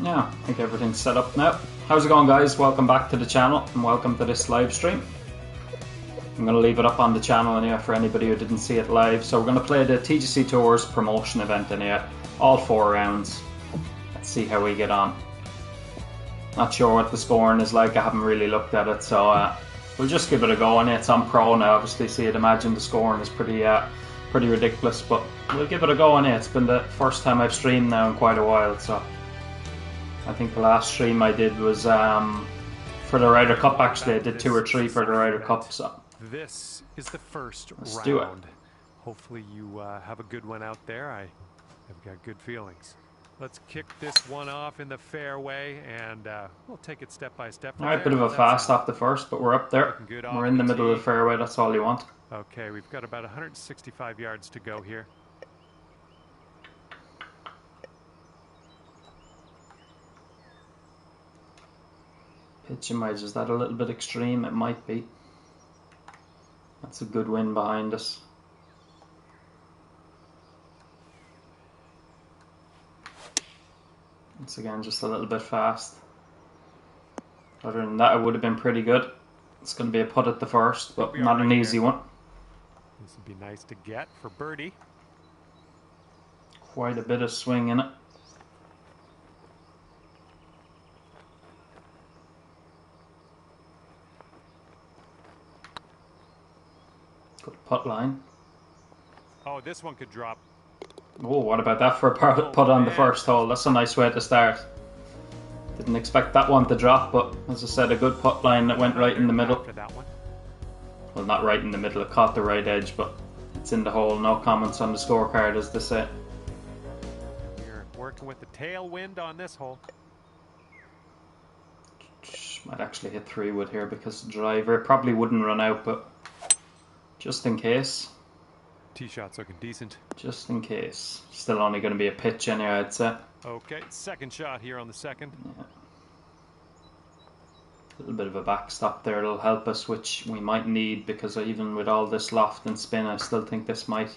Yeah, I think everything's set up now. How's it going, guys? Welcome back to the channel and welcome to this live stream. I'm going to leave it up on the channel anyway for anybody who didn't see it live. So we're going to play the TGC Tours promotion event anyway, all 4 rounds. Let's see how we get on. Not sure what the scoring is like, I haven't really looked at it, so we'll just give it a go anyway. It's on Pro now, obviously, so you'd imagine the scoring is pretty ridiculous, but we'll give it a go anyway. It's been the first time I've streamed now in quite a while, so I think the last stream I did was for the Ryder Cup. Actually, I did 2 or 3 for the Ryder Cup. So this is the first round. Do it. Hopefully you have a good one out there. I've got good feelings. Let's kick this one off in the fairway, and we'll take it step by step. All right, bit of a fast off the first, but we're up there. We're in the middle of the fairway. That's all you want. Okay, we've got about 165 yards to go here. Pitching wise, is that a little bit extreme? It might be. That's a good wind behind us. Once again, just a little bit fast. Other than that, it would have been pretty good. It's going to be a putt at the first, but not an easy one. This would be nice to get for birdie. Quite a bit of swing in it. Good putt line. Oh, this one could drop. Oh, what about that for a putt on the first hole? That's a nice way to start. Didn't expect that one to drop, but as I said, a good putt line that went right in the middle. Well, not right in the middle, it caught the right edge, but it's in the hole. No comments on the scorecard, as they say. You're working with the tailwind on this hole. Might actually hit 3 wood here because the driver probably wouldn't run out, but just in case. Tee shot's looking decent. Just in case. Still only going to be a pitch anyway, I'd say. Okay, second shot here on the second. Yeah. A little bit of a backstop there, it'll help us, which we might need, because even with all this loft and spin, I still think this might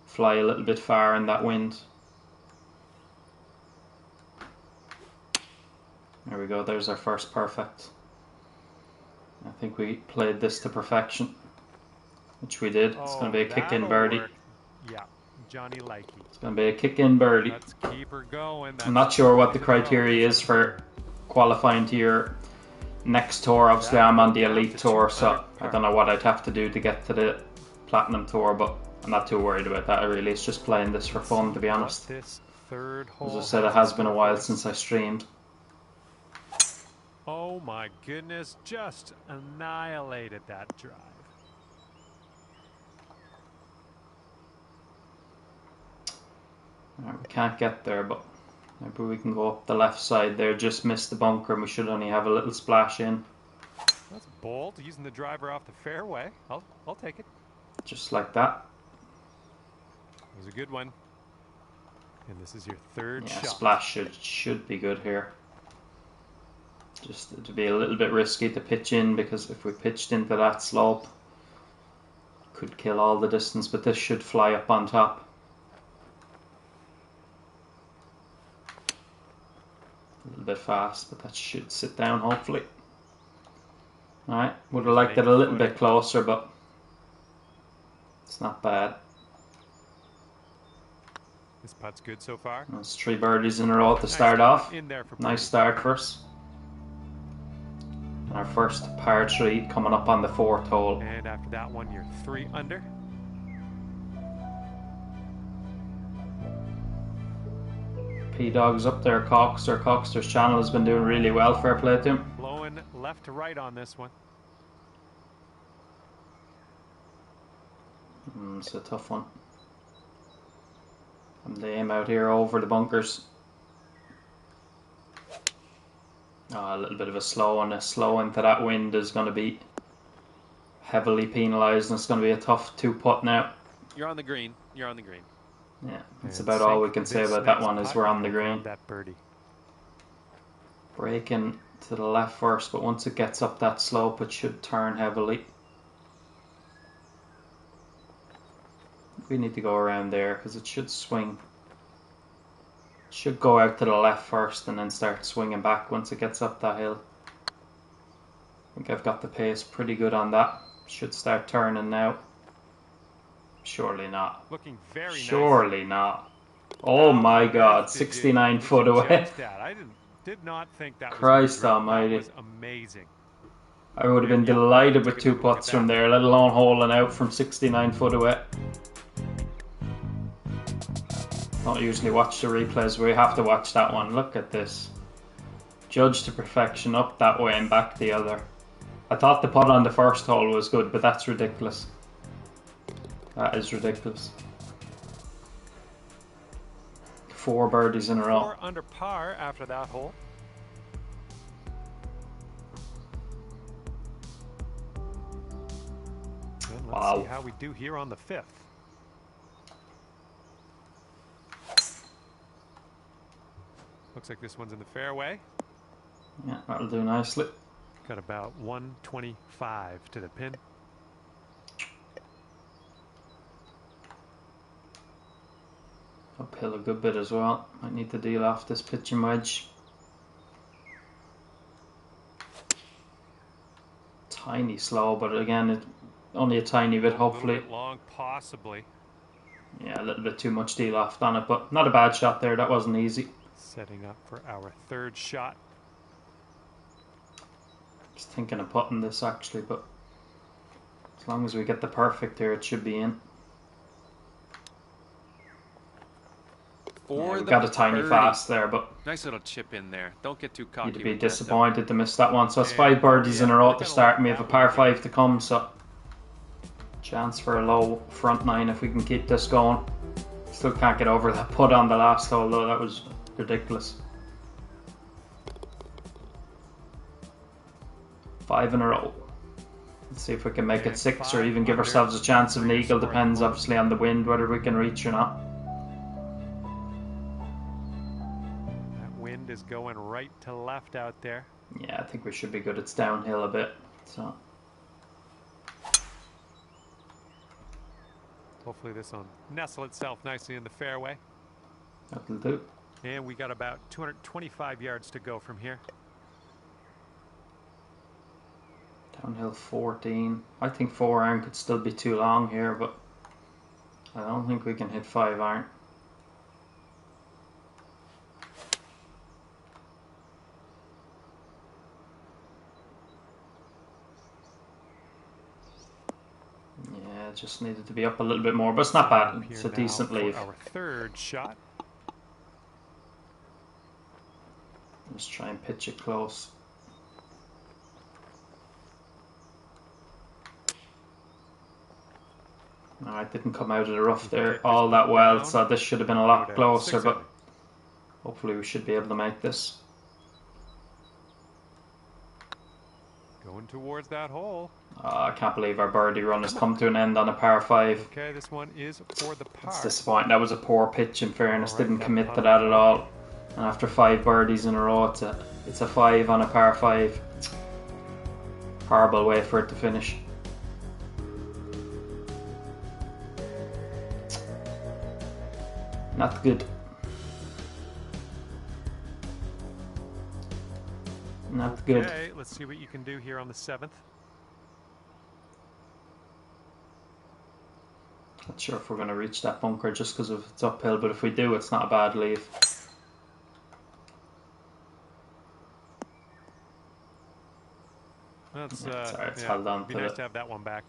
fly a little bit far in that wind. There we go, there's our first perfect. I think we played this to perfection, which we did. It's going to be a kick-in birdie. Yeah, Johnny Likey. It's going to be a kick-in birdie. Let's keep her going. I'm not sure what the criteria is for qualifying to your next tour. Obviously, I'm on the Elite Tour, so I don't know what I'd have to do to get to the Platinum Tour, but I'm not too worried about that, really. It's just playing this for fun, to be honest. As I said, it has been a while since I streamed. Oh my goodness, just annihilated that drive. Right, we can't get there, but maybe we can go up the left side there. Just missed the bunker and we should only have a little splash in. That's bold, using the driver off the fairway. I'll take it. Just like that. It was a good one. And this is your third shot. Splash should be good here. Just to be a little bit risky to pitch in, because if we pitched into that slope, could kill all the distance, but this should fly up on top. A little bit fast, but that should sit down hopefully. Alright, would have liked it a little bit closer, but it's not bad. This putt's good so far. That's 3 birdies in a row to start off. Nice start for us. And our first par 3 coming up on the 4th hole. And after that one, you're 3 under. P-Dog's up there, Coxter. Coxter's channel has been doing really well, fair play to him. Blowing left to right on this one. It's a tough one. I'm the aim out here over the bunkers. Oh, a little bit of a slow one. A slow into that wind is going to be heavily penalised, and it's going to be a tough 2-putt now. You're on the green. You're on the green. Yeah, that's about all we can say about that one, is we're on the green. That birdie. Breaking to the left first, but once it gets up that slope, it should turn heavily. We need to go around there because it should swing Should go out to the left first and then start swinging back once it gets up that hill. I think I've got the pace pretty good on that. Should start turning now. Surely not. Looking very Surely nice. not. Oh my god, 69 foot away. I did not think that Christ was almighty. That was amazing. I would have been delighted with 2 putts from there, let alone holing out from 69 foot away. Don't usually watch the replays, we have to watch that one. Look at this. Judge to perfection, up that way and back the other. I thought the putt on the first hole was good, but that's ridiculous. That is ridiculous. 4 birdies in a row. 4 under par after that hole. And let's see how we do here on the 5th. Looks like this one's in the fairway. Yeah, that'll do nicely. Got about 125 to the pin. Uphill a good bit as well. Might need to deal off this pitching wedge. Tiny slow, but again, only a tiny bit, hopefully. A little bit long, possibly. Yeah, a little bit too much deal off on it, but not a bad shot there. That wasn't easy. Setting up for our 3rd shot. Just thinking of putting this actually, but as long as we get the perfect here, it should be in. Yeah, we got a tiny fast there, but nice little chip in there. Don't get too cocky. You'd be disappointed to miss that one. So it's 5 birdies in a row to start, and we have a par 5 to come. So chance for a low front 9 if we can keep this going. Still can't get over that putt on the last hole though. That was ridiculous. 5 in a row. Let's see if we can make it 6 or even give ourselves a chance of an eagle. Depends obviously on the wind whether we can reach or not. Is going right to left out there. Yeah, I think we should be good. It's downhill a bit, so hopefully this will nestle itself nicely in the fairway. That'll do. And we got about 225 yards to go from here. Downhill 14. I think 4 iron could still be too long here, but I don't think we can hit 5 iron. Just needed to be up a little bit more, but it's not bad. It's a decent leave. Our 3rd shot. Let's try and pitch it close. Alright, didn't come out of the rough there all that well, so this should have been a lot closer, but hopefully we should be able to make this. Going towards that hole. I can't believe our birdie run has come to an end on a par 5. Okay, this one is for the par. It's disappointing. That was a poor pitch in fairness. Didn't commit to that at all. And after 5 birdies in a row, it's a 5 on a par 5. Horrible way for it to finish. Not good. Not good. Okay, let's see what you can do here on the 7th. Not sure if we're going to reach that bunker just because it's uphill, but if we do, it's not a bad leave. That's sorry, it's held on to nice to have that one back.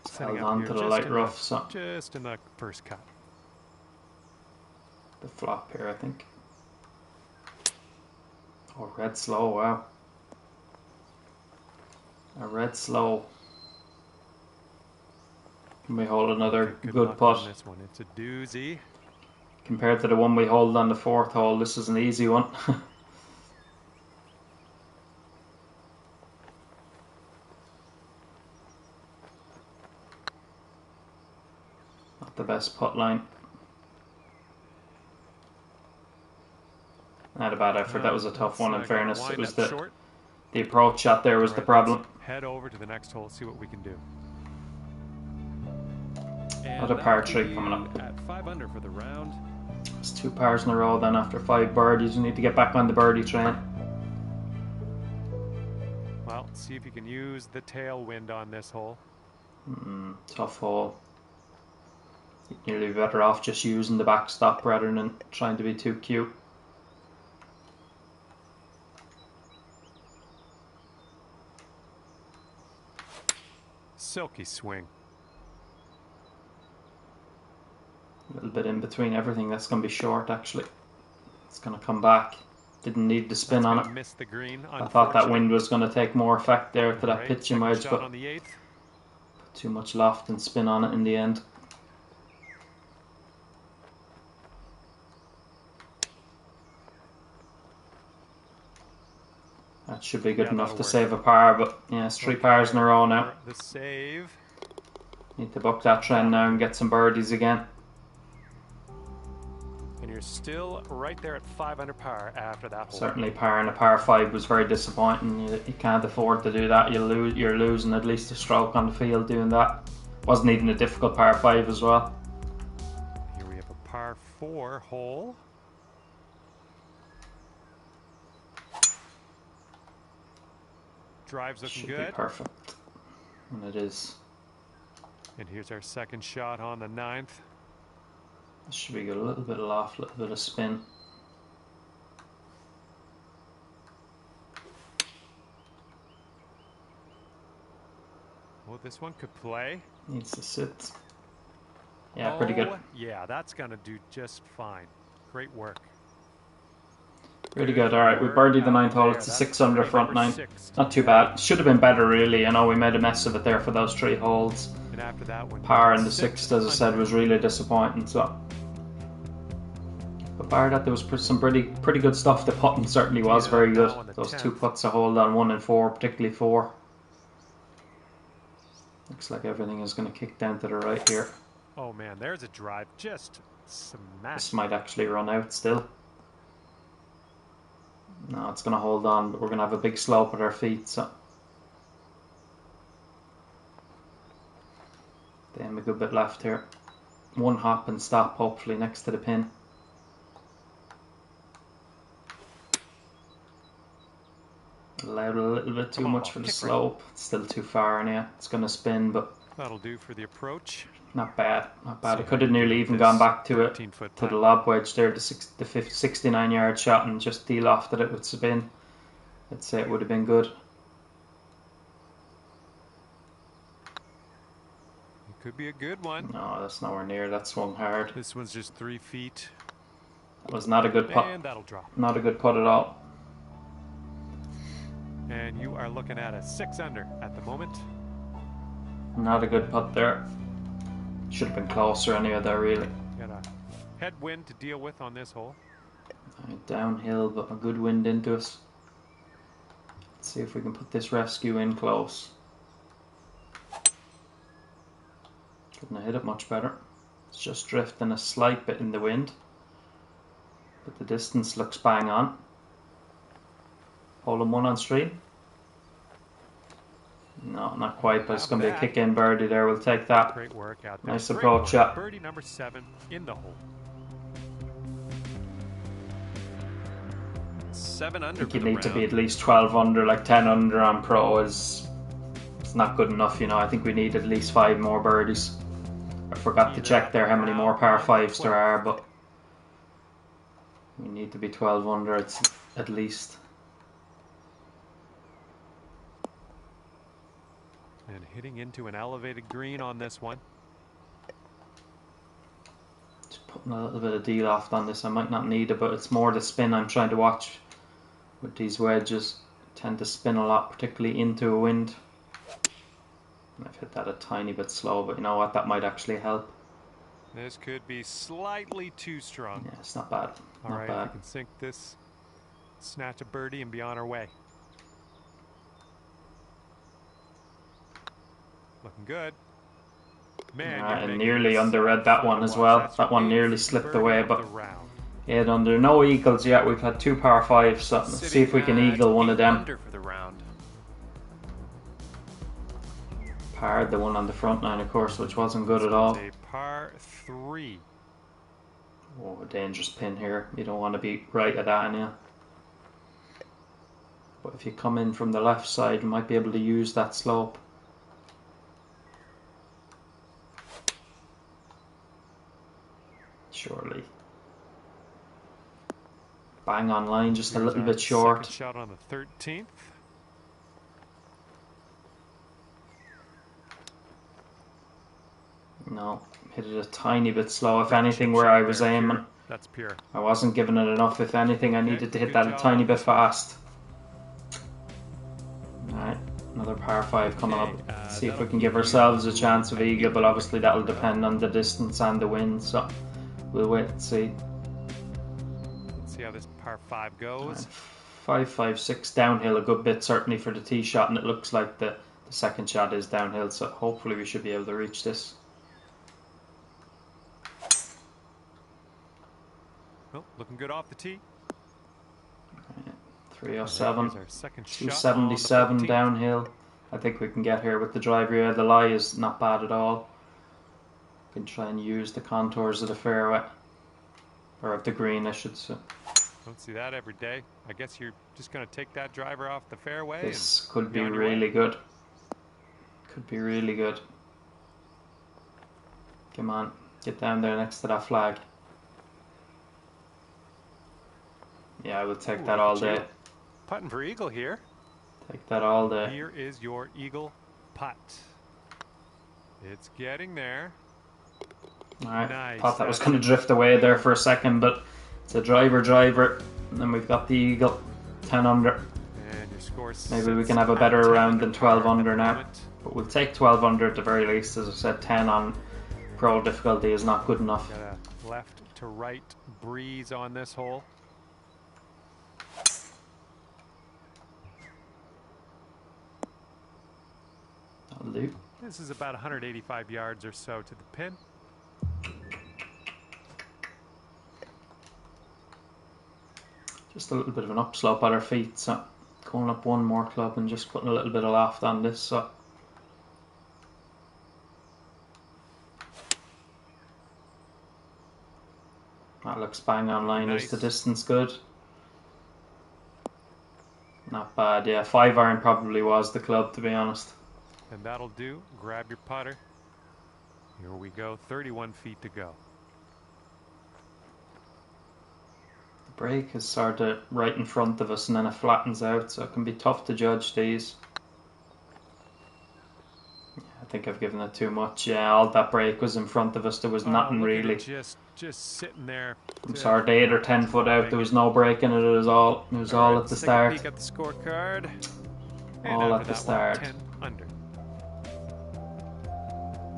It's held on to the light rough, so just in the first cut. The flop here, I think. Oh, red slow, wow. A red slow. Can we hold another good putt? This one, it's a doozy. Compared to the one we hold on the 4th hole, this is an easy one. Not the best putt line. Not a bad effort. That was a tough one in fairness. It was the approach shot there was the problem. Head over to the next hole, see what we can do. Another par 3 coming up. At 5 under for the round. It's 2 pars in a row then after 5 birdies. We need to get back on the birdie train. Well, see if you can use the tailwind on this hole. Tough hole. You'd be better off just using the backstop rather than trying to be too cute. Silky swing. A little bit in between everything. That's going to be short actually. It's going to come back. Didn't need the spin on it. Miss the green, I thought that wind was going to take more effect there to that pitching wedge, but on the 8th. put too much loft and spin on it in the end. That should be good enough to save a par, but yeah, it's 3 pars in a row now. The save. Need to buck that trend now and get some birdies again. And you're still right there at 5 under par after that hole. Certainly par in a par 5 was very disappointing. You can't afford to do that. You're losing at least a stroke on the field doing that. Wasn't even a difficult par 5 as well. Here we have a par 4 hole. Drive's looking good. Should be perfect. And it is. And here's our second shot on the 9th. This should be good. A little bit of loft, a little bit of spin. Well, this one could play. Needs to sit. Yeah, pretty good. Yeah, that's going to do just fine. Great work. Really good. Alright, we birdied the 9th hole. It's a 6 under front 9. Not too bad. Should have been better really. I know we made a mess of it there for those 3 holes. And after that one, Par in the 6th, as I said, was really disappointing. So, but bar that, there was some pretty good stuff. The putting certainly was very good. Those 2 putts a hole on 1 and 4, particularly 4. Looks like everything is going to kick down to the right here. Oh man, there's a drive. Just smash. This might actually run out still. No, it's going to hold on, but we're going to have a big slope at our feet, so. Damn, a good bit left here. 1 hop and stop, hopefully, next to the pin. Allowed a little bit too much for the slope. It's still too far, and yeah, it's going to spin, but. That'll do for the approach. Not bad, not bad. I could have nearly even gone back to it, to the lob wedge there, the 69-yard shot, and just de-lofted it with spin. I'd say it would have been good. It could be a good one. No, that's nowhere near. That swung hard. This one's just 3 feet. That was not a good putt. And that'll drop. Not a good putt at all. And you are looking at a 6 under at the moment. Not a good putt there. Should have been closer anyway there, really. Got a headwind to deal with on this hole. Downhill, but a good wind into us. Let's see if we can put this rescue in close. Couldn't have hit it much better. It's just drifting a slight bit in the wind. But the distance looks bang on. Hole in 1 on stream. No, not quite, but it's going to be a kick-in birdie there. We'll take that. Great work out there. Nice approach shot. Birdie number 7 in the hole. 7 under. I think you need to be at least 12 under, like 10 under on pro is it's not good enough, you know. I think we need at least 5 more birdies. I forgot to check there how many more par 5s there are, but we need to be 12 under at least. And hitting into an elevated green on this one. Just putting a little bit of de-loft on this. I might not need it, but it's more the spin I'm trying to watch with these wedges. Tend to spin a lot, particularly into a wind. I've hit that a tiny bit slow, but you know what? That might actually help. This could be slightly too strong. Yeah, it's not bad. All right, we can sink this, snatch a birdie, and be on our way. Looking good. Man, and nearly underread that one as well. That one nearly slipped away, but yeah, under no eagles yet. We've had 2 par 5s, so let's see if we can eagle one of them. For the round. Parred the one on the front 9, of course, which wasn't good at all. A par 3. Oh, a dangerous pin here. You don't want to be right at that, anyhow. But if you come in from the left side, you might be able to use that slope. Surely. Bang on line, just a little bit short. Second shot on the 13th. No, hit it a tiny bit slow. If anything, where I was aiming, that's pure. I wasn't giving it enough. If anything, I needed to hit that a tiny bit fast. Alright, another par 5 coming up. See if we can give ourselves a chance of eagle, but obviously that'll depend on the distance and the wind, so we'll wait and see. Let's see how this par 5 goes. 5-5-6 downhill a good bit, certainly for the tee shot, and it looks like the second shot is downhill, so hopefully we should be able to reach this. Well, looking good off the tee. 307, 277 downhill. I think we can get here with the driver. Yeah, the lie is not bad at all. We can try and use the contours of the fairway, or of the green, I should say. Don't see that every day. I guess you're just going to take that driver off the fairway. This could be really good. Could be really good. Come on, get down there next to that flag. Yeah, I will take that all day. Putting for eagle here. Take that all day. Here is your eagle putt. It's getting there. Alright, Nice. Thought that was going to drift away there for a second, but it's a driver, and then we've got the eagle, 10 under. And your score. Maybe we can have a better round than 12 under now, but we'll take 12 under at the very least. As I said, 10 on pro difficulty is not good enough. Got a left to right breeze on this hole. That'll do. This is about 185 yards or so to the pin. Just a little bit of an upslope at our feet, so going up one more club and just putting a little bit of loft on this. So that looks bang on line. Nice. Is the distance good? Not bad, yeah. 5 iron probably was the club, to be honest. And that'll do. Grab your putter. Here we go. 31 feet to go. The break is sort of right in front of us and then it flattens out, so it can be tough to judge these. Yeah, I think I've given it too much. Yeah, all that break was in front of us. There was nothing really. Just sitting there. I'm sorry, 8 or 10 foot out. There was no break in it at all. It was all at the start. Peek at the scorecard. All at the start. 10 under.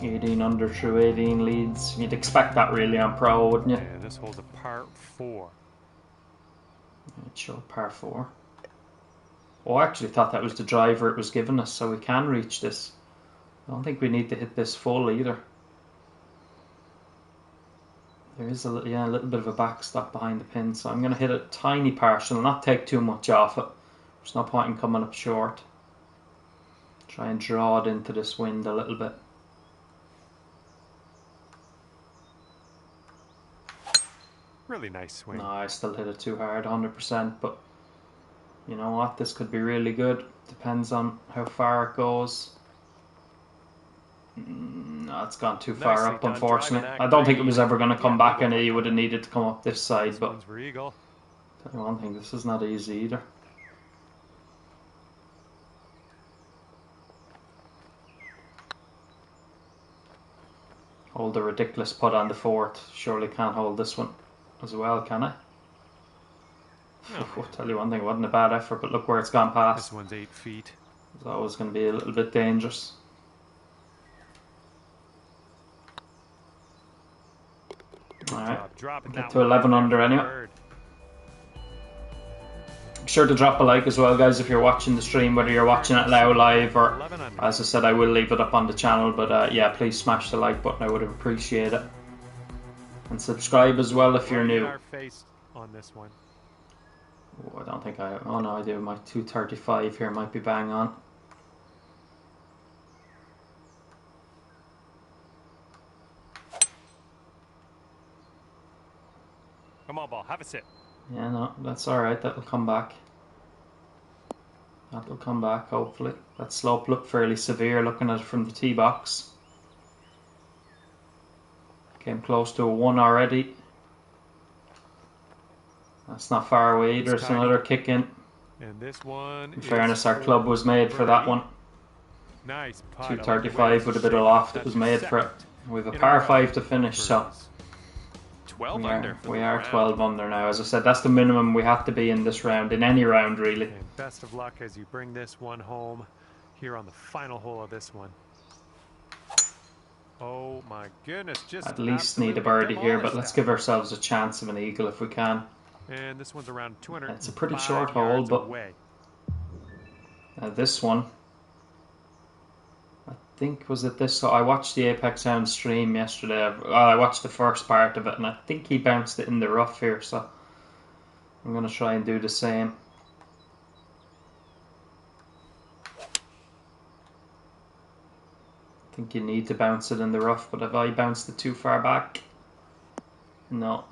18 under through 18 leads. You'd expect that really on pro, wouldn't you? Yeah, this hole's a par 4. It showed par 4. Oh, I actually thought that was the driver it was giving us, so we can reach this. I don't think we need to hit this full either. There is a little bit of a backstop behind the pin, so I'm going to hit a tiny partial, not take too much off it. There's no point in coming up short. Try and draw it into this wind a little bit. Really nice swing. No, I still hit it too hard, 100%, but you know what, this could be really good. Depends on how far it goes. No, it's gone too far up, unfortunately. I don't think it was ever going to come back, and you would have needed to come up this side, but for eagle. Tell you one thing, this is not easy either. Hold a ridiculous putt on the 4th. Surely can't hold this one as well, can I? No. I'll tell you one thing, it wasn't a bad effort, but look where it's gone past. This one's 8 feet. It's always going to be a little bit dangerous. Alright, get to 11 under anyway. Be sure to drop a like as well, guys, if you're watching the stream, whether you're watching it now live or, as I said, I will leave it up on the channel, but yeah, please smash the like button, I would appreciate it. And subscribe as well if you're new. On this one. Oh, I don't think oh no, I do. My 235 here might be bang on. Come on, ball. Have a sit. Yeah, no, that's alright. That'll come back. That'll come back, hopefully. That slope looked fairly severe looking at it from the tee box. Came close to a 1 already. That's not far away either. It's another kick in. And this one, in fairness, our club was made for that one. Nice putt. 235 with a bit of loft. It was made for it. We have a par 5 to finish, so 12 under. We are 12 under now. As I said, that's the minimum we have to be in this round, in any round really. And best of luck as you bring this one home here on the final hole of this one. Oh my goodness, just at least need a birdie here, but let's give ourselves a chance of an eagle if we can. And this one's around 200. It's a pretty short hole, but this one, I think, was it this? So I watched the Apex Sound stream yesterday. I watched the first part of it, and I think he bounced it in the rough here, so I'm going to try and do the same. I think you need to bounce it in the rough, but have I bounced it too far back? No.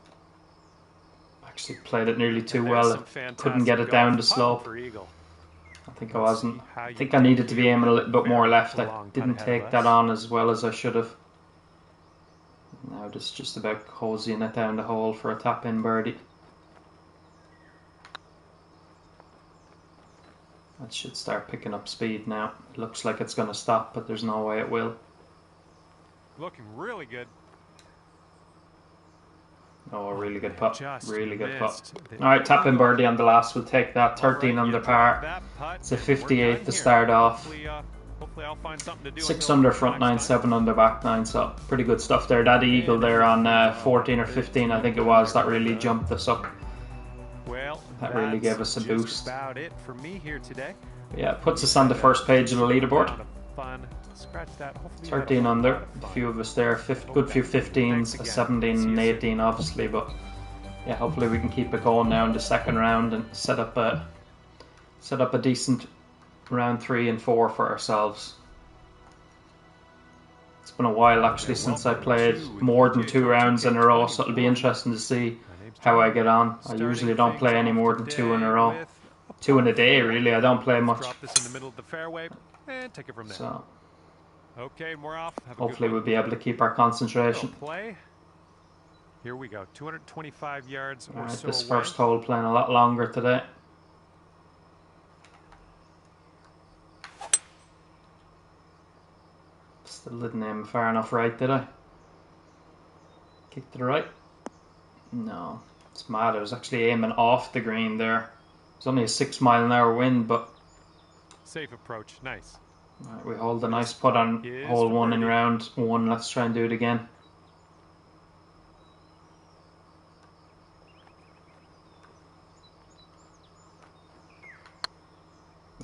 Actually played it nearly too well. Couldn't get it down the slope. I think I wasn't. I think I needed to be aiming a little bit more left. I didn't take that on as well as I should have. Now just about cozying it down the hole for a tap-in birdie. That should start picking up speed now. It looks like it's going to stop, but there's no way it will. Looking really good. Oh, really good putt. Really good putt. Alright, tap-in birdie on the last. We'll take that. 13 under par. It's a 58 to start off. 6 under front 9, 7 under back 9. So pretty good stuff there. That eagle there on 14 or 15, I think it was, that really jumped us up. That really gave us a boost. About it for me here today. Yeah, puts us on the first page of the leaderboard. 13 under, a few of us there, good few 15s, a 17 and 18 obviously, but yeah, hopefully we can keep it going now in the second round and set up a decent round 3 and 4 for ourselves. It's been a while actually since I played more than 2 rounds in a row, so it'll be interesting to see how I get on. I usually don't play any more than 2 in a row. 2 in a day really, I don't play much. So okay, we're off. Hopefully we'll be able to keep our concentration. Play. Here we go, 225 yards or so. This first hole playing a lot longer today. Still didn't aim far enough right, did I? Kick to the right? No, it's mad. I was actually aiming off the green there. It's only a 6-mile-an-hour wind, but safe approach, nice. Right, we hold a nice putt on hole 1 in round 1. Let's try and do it again.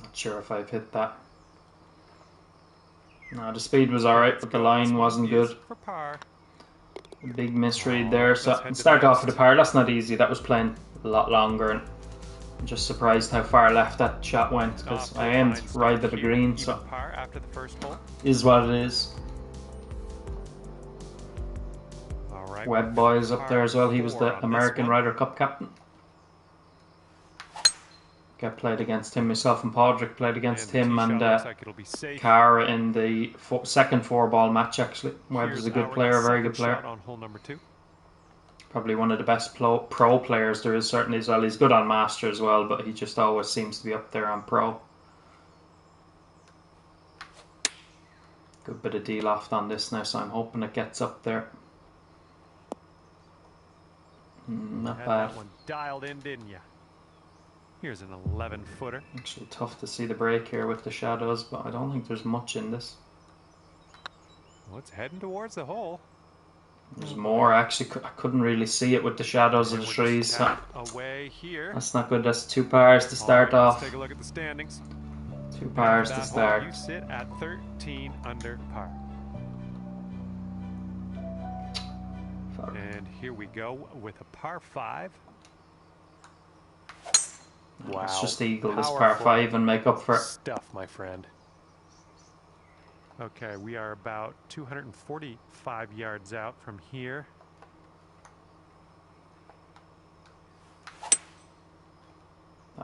Not sure if I've hit that. No, the speed was alright, but the line wasn't good. A big misread there. So start off with the par. That's not easy. That was playing a lot longer, and I'm just surprised how far left that shot went because I aimed right at the green. So is what it is. Webb Boy's up there as well. He was the American Ryder Cup captain. I played against him. Myself and Podrick played against him and Cara in the second 4-ball match actually. Webb is a good player, very good player. Probably one of the best pro players there is certainly as well. He's good on Master as well, but he just always seems to be up there on Pro. Good bit of D-loft on this now, so I'm hoping it gets up there. Not bad. That one dialed in, didn't you? Here's an 11-footer. Actually tough to see the break here with the shadows, but I don't think there's much in this. Well, it's heading towards the hole. There's more actually. I couldn't really see it with the shadows of the trees. So away here. That's not good. That's 2 pars to start off. Let's take a look at the standings. 2 pars to start. You sit at 13 under par. Fuck. And here we go with a par 5. Wow. Let's just eagle this par 5 and make up for it. Stuff, my friend. Okay, we are about 245 yards out from here.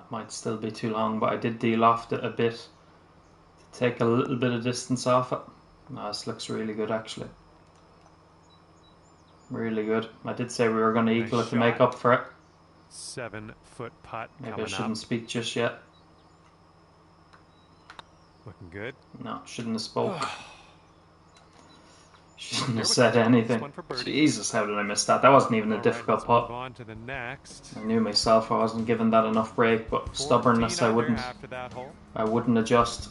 That might still be too long, but I did de-loft it a bit to take a little bit of distance off it. No, this looks really good actually. Really good. I did say we were going to equal it to make up for it. 7-foot putt. Maybe I shouldn't speak just yet. Looking good. No, shouldn't have spoke. Shouldn't have said anything. Jesus, how did I miss that? That wasn't even a difficult putt. On to the next. I knew myself I wasn't giving that enough break, but stubbornness I wouldn't adjust.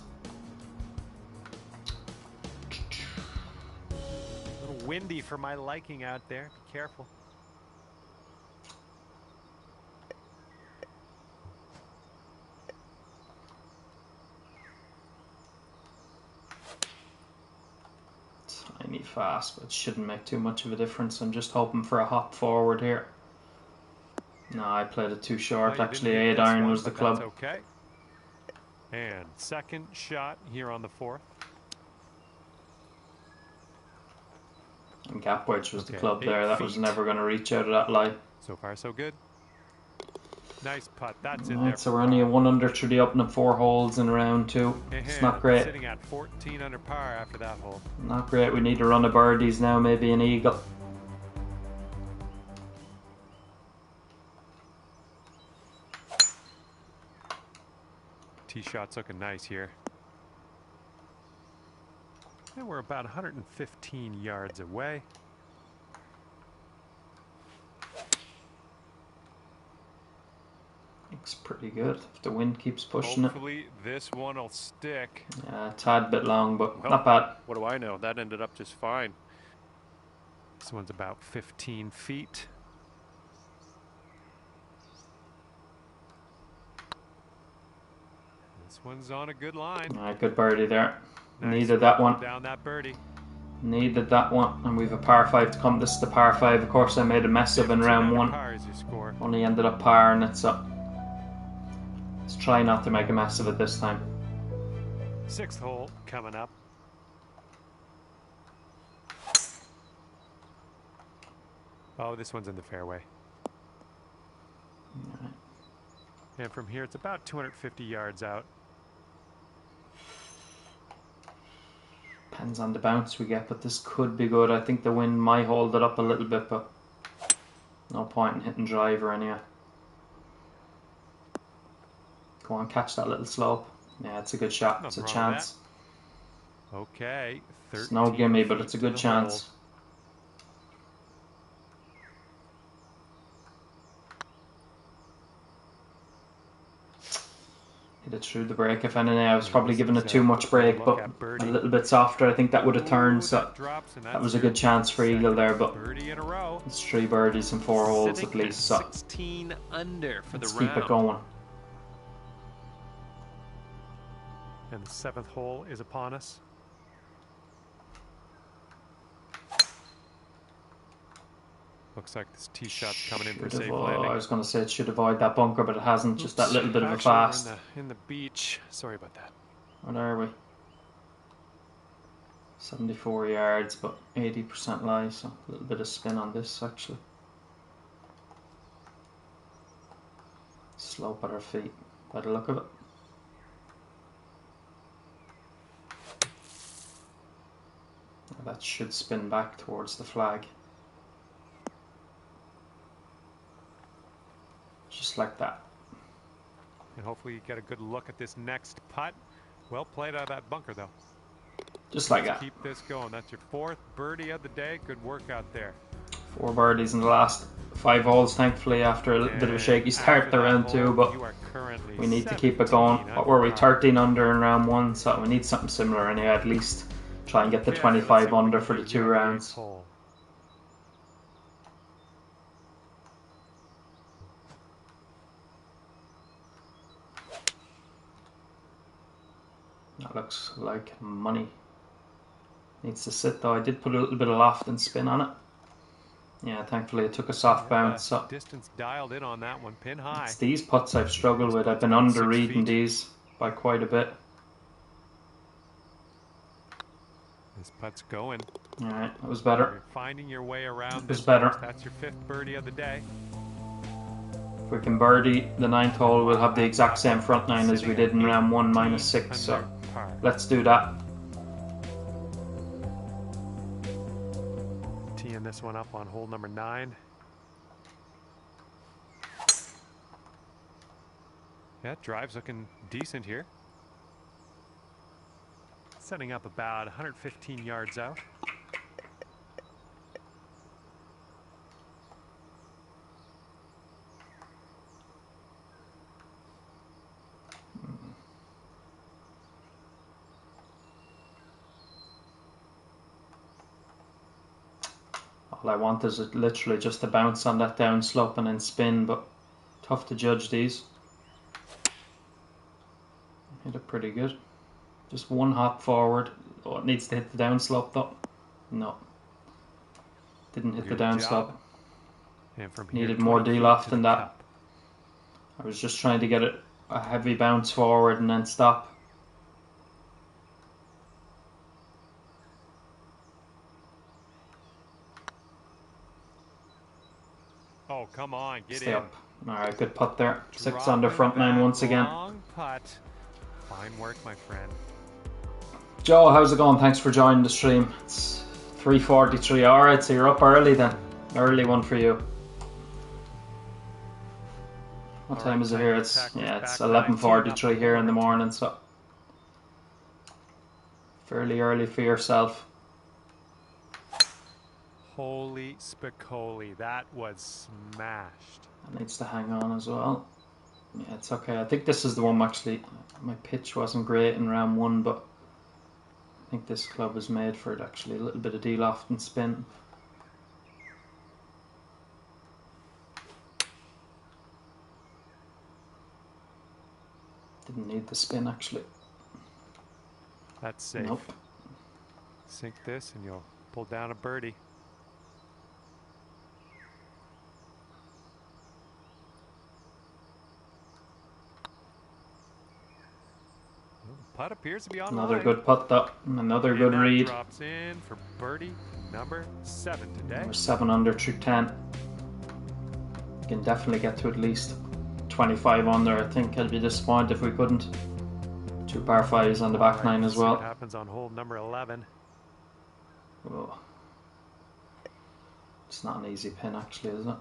A little windy for my liking out there. Be careful. Tiny fast, but it shouldn't make too much of a difference. I'm just hoping for a hop forward here. No, I played it too short. Actually, 8 iron was the club. That's okay. And second shot here on the 4th. And gap wedge was the club there. That was never going to reach out of that lie. So far, so good. Nice putt. That's in there. So we're only a 1 under through the opening 4 holes in round 2. It's not great. Sitting at 14 under par after that hole. Not great. We need to run a birdies now. Maybe an eagle. Tee shot's looking nice here. And we're about 115 yards away. Looks pretty good if the wind keeps pushing it. Hopefully this one will stick. Yeah, a tad bit long, but not bad. What do I know? That ended up just fine. This one's about 15 feet. This one's on a good line. All right, good birdie there. Nice. Needed that one. Down that birdie. Needed that one, and we've a par 5 to come. This is the par 5. Of course, I made a mess of in round 1. Only ended up parring it, so let's try not to make a mess of it this time. 6th hole coming up. Oh, this one's in the fairway. Right. And from here, it's about 250 yards out. Depends on the bounce we get, but this could be good. I think the wind might hold it up a little bit, but no point in hitting driver anyway. Go on, catch that little slope. Yeah, it's a good shot. It's a chance. Okay. It's no gimme, but it's a good chance. Hit it through the break. If anything, I was probably giving it too much break, but a little bit softer. I think that would have turned, so that was a good chance for eagle there, but it's 3 birdies and 4 holes at least, so 16 under for let's the keep it going. And the 7th hole is upon us. Looks like this tee shot's coming in for safe landing. I was going to say it should avoid that bunker, but it hasn't. Just that little bit of a fast. In the beach. Sorry about that. What are we? 74 yards, but 80% lie, so a little bit of spin on this actually. Slope at our feet, by the look of it. That should spin back towards the flag. Just like that. And hopefully you get a good look at this next putt. Well played out of that bunker though. Just like that. Keep this going. That's your 4th birdie of the day. Good work out there. 4 birdies in the last 5 holes, thankfully, after a little bit of a shaky start to round 2, but we need to keep it going. What were we, 13 under in round 1, so we need something similar anyway, at least try and get the 25 under for the 2 rounds. That looks like money. Needs to sit though. I did put a little bit of loft and spin on it. Yeah, thankfully it took a soft bounce. So distance dialed in on that one, pin high. It's these putts I've struggled with. I've been under reading these by quite a bit. This putt's going. All right, it was better. You're finding your way around. It was better. That's your 5th birdie of the day. If we can birdie the 9th hole, we'll have the exact same front nine as we did in round 1 minus 6. So let's do that. Teeing this one up on hole number 9. Yeah, drive's looking decent here. Setting up about 115 yards out. All I want is literally just to bounce on that down slope and then spin, but tough to judge these. Hit it pretty good. Just one hop forward. Oh, it needs to hit the down slope though. No. Didn't hit the down slope. Needed more D-loft than that. I was just trying to get it a heavy bounce forward and then stop. Oh, come on, get Stay in. up. Alright, good putt there. 6 under front nine once again. Long putt. Fine work, my friend. Joe, how's it going? Thanks for joining the stream. It's 3:43. Alright, so you're up early then. Early one for you. What time is it here? It's 11:43 here in the morning, so fairly early for yourself. Holy spicoli, that was smashed. It needs to hang on as well. Yeah, it's okay. I think this is the one actually. My pitch wasn't great in round 1, but I think this club is made for it actually. A little bit of D-loft and spin. Didn't need the spin actually. That's safe. Nope. Sink this and you'll pull down a birdie. Putt appears to be on Another line. good putt though. Another good read. Drops in for birdie number 7 today. We're 7 under through 10. We can definitely get to at least 25 under. I think I'd be disappointed if we couldn't. 2 par 5s on the back nine as well. What happens on hole number 11? Oh. It's not an easy pin actually, is it?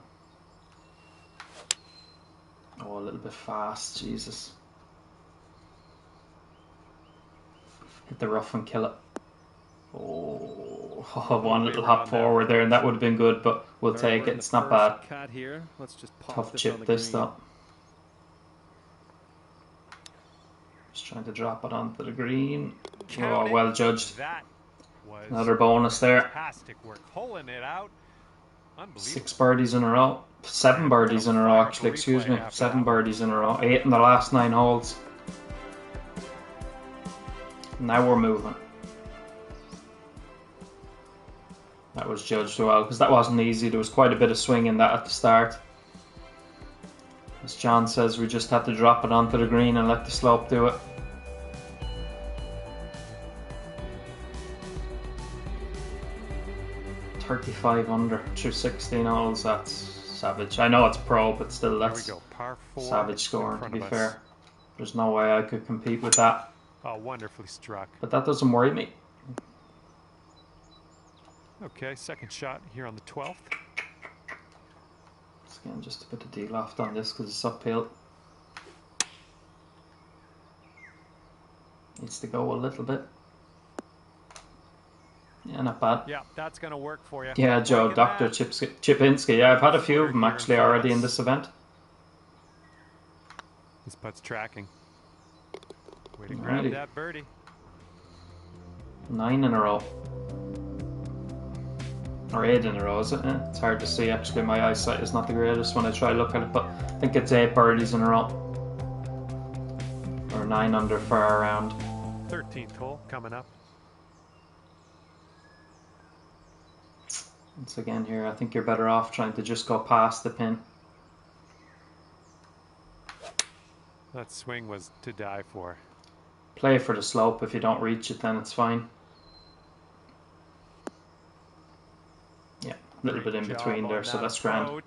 Oh, a little bit fast, Jesus. Hit the rough and kill it. Oh, one little hop forward there and that would have been good, but we'll take it. It's not bad. Tough chip this though. Just trying to drop it onto the green. Oh, well judged. Another bonus there. Fantastic work, pulling it out. 6 birdies in a row. 7 birdies in a row actually, excuse me. 7 birdies in a row. 8 in the last 9 holes. Now we're moving. That was judged well because that wasn't easy. There was quite a bit of swing in that at the start. As John says, we just had to drop it onto the green and let the slope do it. .35 under through 16 holes. That's savage. I know it's pro, but still, that's savage scoring. To be fair, there's no way I could compete with that. Oh, wonderfully struck. But that doesn't worry me. Okay, second shot here on the 12th. Again, just a bit of D-loft on this because it's uphill. Needs to go a little bit. Yeah, not bad. Yeah, that's going to work for you. Yeah, Joe, Dr. Chipinski. Yeah, I've had a few of them actually already in this event. This putt's tracking. Way to grab that birdie. 9 in a row. Or 8 in a row, is it? Yeah, it's hard to see actually. My eyesight is not the greatest when I try to look at it, but I think it's 8 birdies in a row. Or 9 under for our round. 13th hole coming up. Once again here, I think you're better off trying to just go past the pin. That swing was to die for. Play for the slope. If you don't reach it, then it's fine. Yeah, a little bit in between there, so that's grand.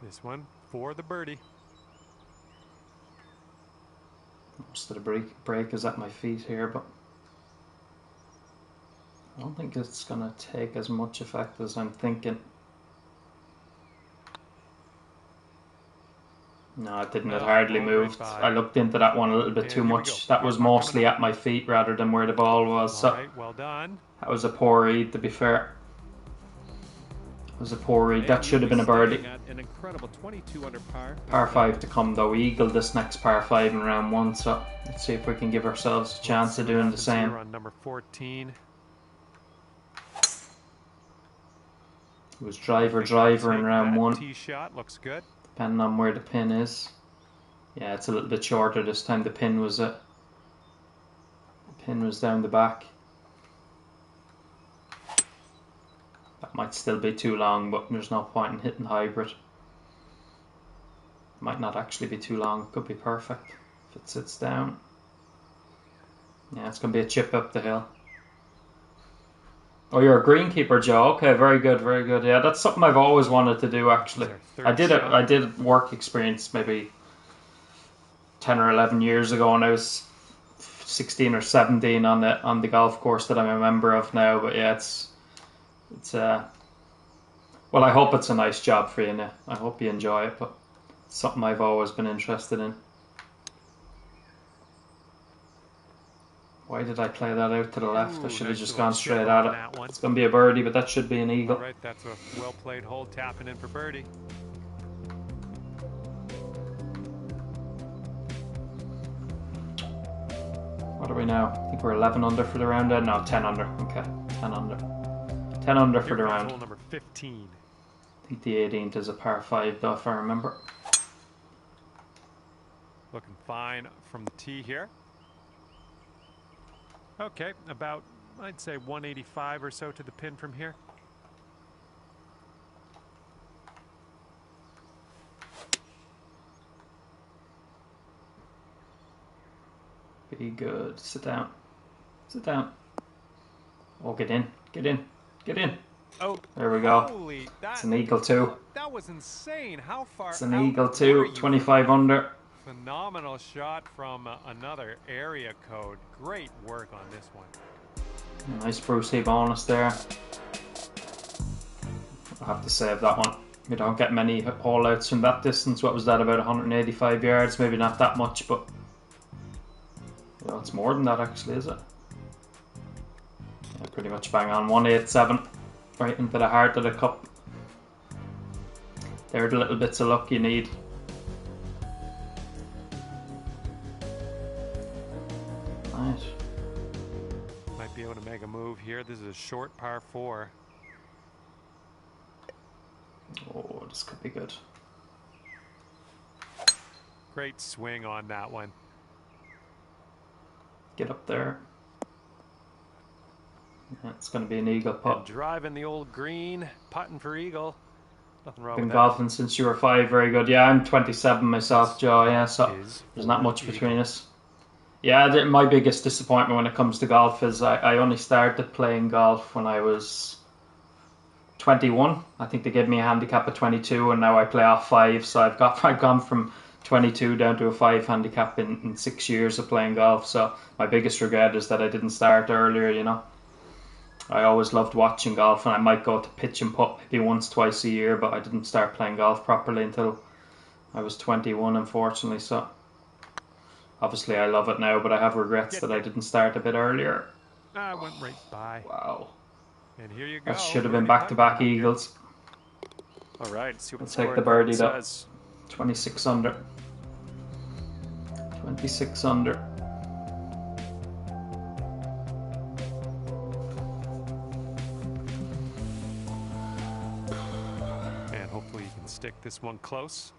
This one for the birdie. Most of the break is at my feet here, but I don't think it's going to take as much effect as I'm thinking. No, it didn't. It hardly moved. I looked into that one a little bit too much. That was mostly at my feet rather than where the ball was. So Alright, well done. that was a poor read, to be fair. It was a poor read. That should have been a birdie. An incredible 22 under par. Par 5 to come though. We eagled this next par 5 in round 1, so let's see if we can give ourselves a chance of doing the same. On number 14. It was driver in round 1. Tee shot looks good. Depending on where the pin is. Yeah, it's a little bit shorter this time. The pin was down the back. That might still be too long, but there's no point in hitting hybrid. Might not actually be too long. Could be perfect if it sits down. Yeah, it's going to be a chip up the hill. Oh, you're a greenkeeper, Joe. Okay, very good, very good. Yeah, that's something I've always wanted to do, actually. I did work experience maybe 10 or 11 years ago when I was 16 or 17 on the golf course that I'm a member of now. But yeah, it's well, I hope it's a nice job for you now. I hope you enjoy it, but it's something I've always been interested in. Why did I play that out to the left? I should have just gone straight at it. It's going to be a birdie, but that should be an eagle. Right, that's a well-played hole, tapping in for birdie. What are we now? I think we're 11 under for the round. No, 10 under. Okay, 10 under. 10 under for the round. Hole number 15. I think the 18th is a par 5 though, if I remember. Looking fine from the tee here. Okay, about, I'd say 185 or so to the pin from here. Be good. Sit down. Sit down. Oh, get in. Get in. Get in. Oh, there we go. Holy, it's an eagle too. That was insane. How far? It's an eagle too. 25 under. Phenomenal shot from another area code. Great work on this one. Nice Bruce Lee bonus there. I'll have to save that one. We don't get many hole outs from that distance. What was that, about 185 yards? Maybe not that much, but well, it's more than that actually, is it? Yeah, pretty much bang on. 187 right into the heart of the cup. They're the little bits of luck you need. Right. Might be able to make a move here. This is a short par 4. Oh, this could be good. Great swing on that one. Get up there. Yeah, it's going to be an eagle putt. Driving the old green, putting for eagle. Nothing wrong with that. Been golfing since you were 5. Very good. Yeah, I'm 27 myself, Joe. Yeah, so there's not much between us. Yeah, my biggest disappointment when it comes to golf is I only started playing golf when I was 21. I think they gave me a handicap at 22, and now I play off 5. So I've gone from 22 down to a 5 handicap in 6 years of playing golf. So my biggest regret is that I didn't start earlier. You know, I always loved watching golf, and I might go to pitch and putt maybe once, twice a year, but I didn't start playing golf properly until I was 21, unfortunately. So obviously I love it now, but I have regrets that I didn't start a bit earlier. I went right by. Wow. And here you go. That should have been back-to-back eagles. All right, see what We'll take the birdie though. 26 under. 26 under. And hopefully you can stick this one close.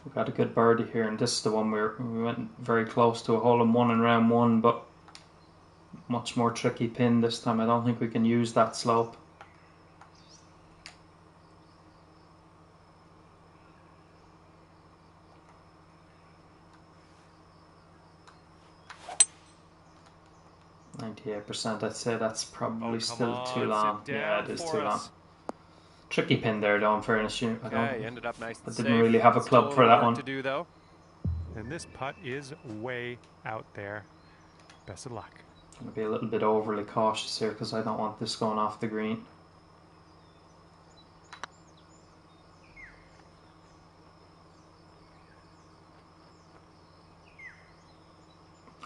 We got a good birdie here, and this is the one we went very close to a hole-in-one in round 1, but much more tricky pin this time. I don't think we can use that slope. 98%. I'd say that's probably Oh, still come too on, long. sit Yeah, down it is for too long. us. Tricky pin there, though, in fairness. I Okay, ended up nice and didn't safe. really have a Still club for little that work one. to do though. And this putt is way out there. Best of luck. I'm going to be a little bit overly cautious here because I don't want this going off the green.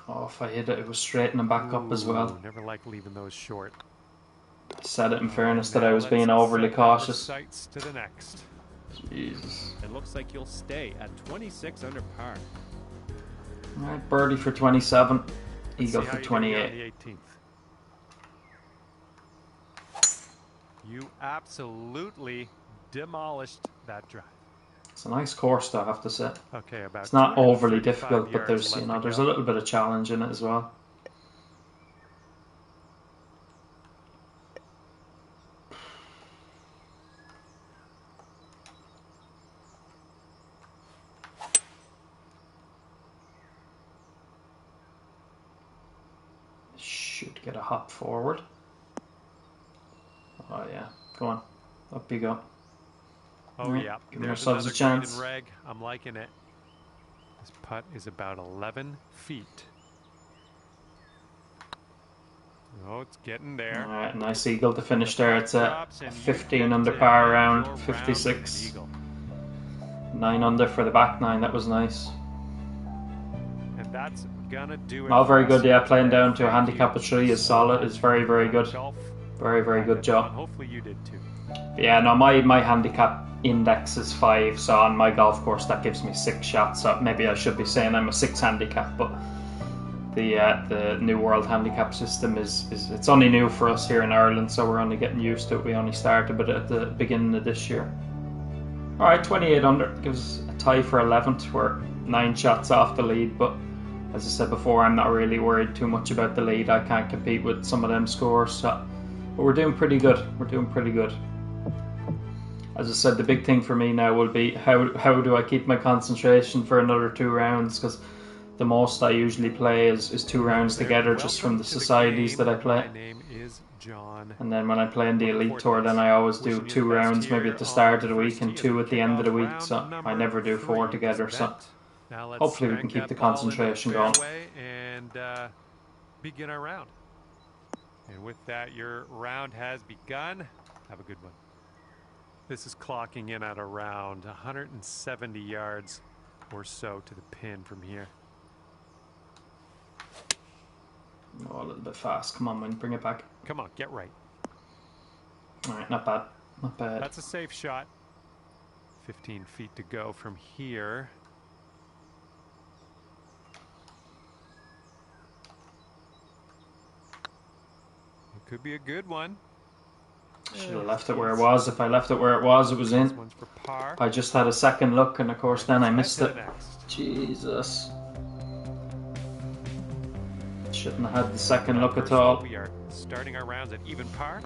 Oh, if I hit it, it was straightening back up as well. Never like leaving those short. I said it in fairness that Now I was being let's overly set our cautious. sights to the next. Jesus. It looks like you'll stay at 26 under par. Alright, birdie for 27. Eagle See how for you do here 28. on the 18th. You absolutely demolished that drive. It's a nice course, though, I have to say. Okay, about It's not overly 235 difficult, but yards there's left to there's go. a little bit of challenge in it as well. Should get a hop forward. Oh yeah, go on, up you go. Oh Right, yeah, give there's ourselves a another chance. green and reg. I'm liking it. This putt is about 11 feet. Oh, it's getting there. Alright, nice eagle to finish there. It's a Drops and you 15 get under to par end round, your round 56. with an eagle. 9 under for the back nine, that was nice. And that's gonna do it. All very for good, us yeah. here Playing today. down to a Thank handicap you of 3 is so solid, much is very, very for good. golf. Very, very I good had job. fun. Hopefully you did too. Yeah, no, my handicap index is 5, so on my golf course that gives me 6 shots. So maybe I should be saying I'm a 6 handicap, but the new world handicap system is it's only new for us here in Ireland, so we're only getting used to it. We only started it at the beginning of this year. All right, 28 under gives us a tie for 11th. We're 9 shots off the lead, but as I said before, I'm not really worried too much about the lead. I can't compete with some of them scores, so, but we're doing pretty good. We're doing pretty good. As I said, the big thing for me now will be how do I keep my concentration for another 2 rounds, because the most I usually play is 2 rounds together, just from the societies that I play. My name is John. And then when I play in the Elite Tour, then I always do 2 rounds, maybe at the start of the week and 2 at the end of the week, so I never do 4 together, so hopefully we can keep the concentration going. And begin our round. And with that, your round has begun. Have a good one. This is clocking in at around 170 yards or so to the pin from here. Oh, a little bit fast. Come on, man, bring it back. Come on, get right. All right, not bad. Not bad. That's a safe shot. 15 feet to go from here. It could be a good one. Should have left it where it was. If I left it where it was in. This one's for par. I just had a second look, and of course then I missed it. Next. Jesus. Shouldn't have had the second look at all. We are starting our rounds at even par.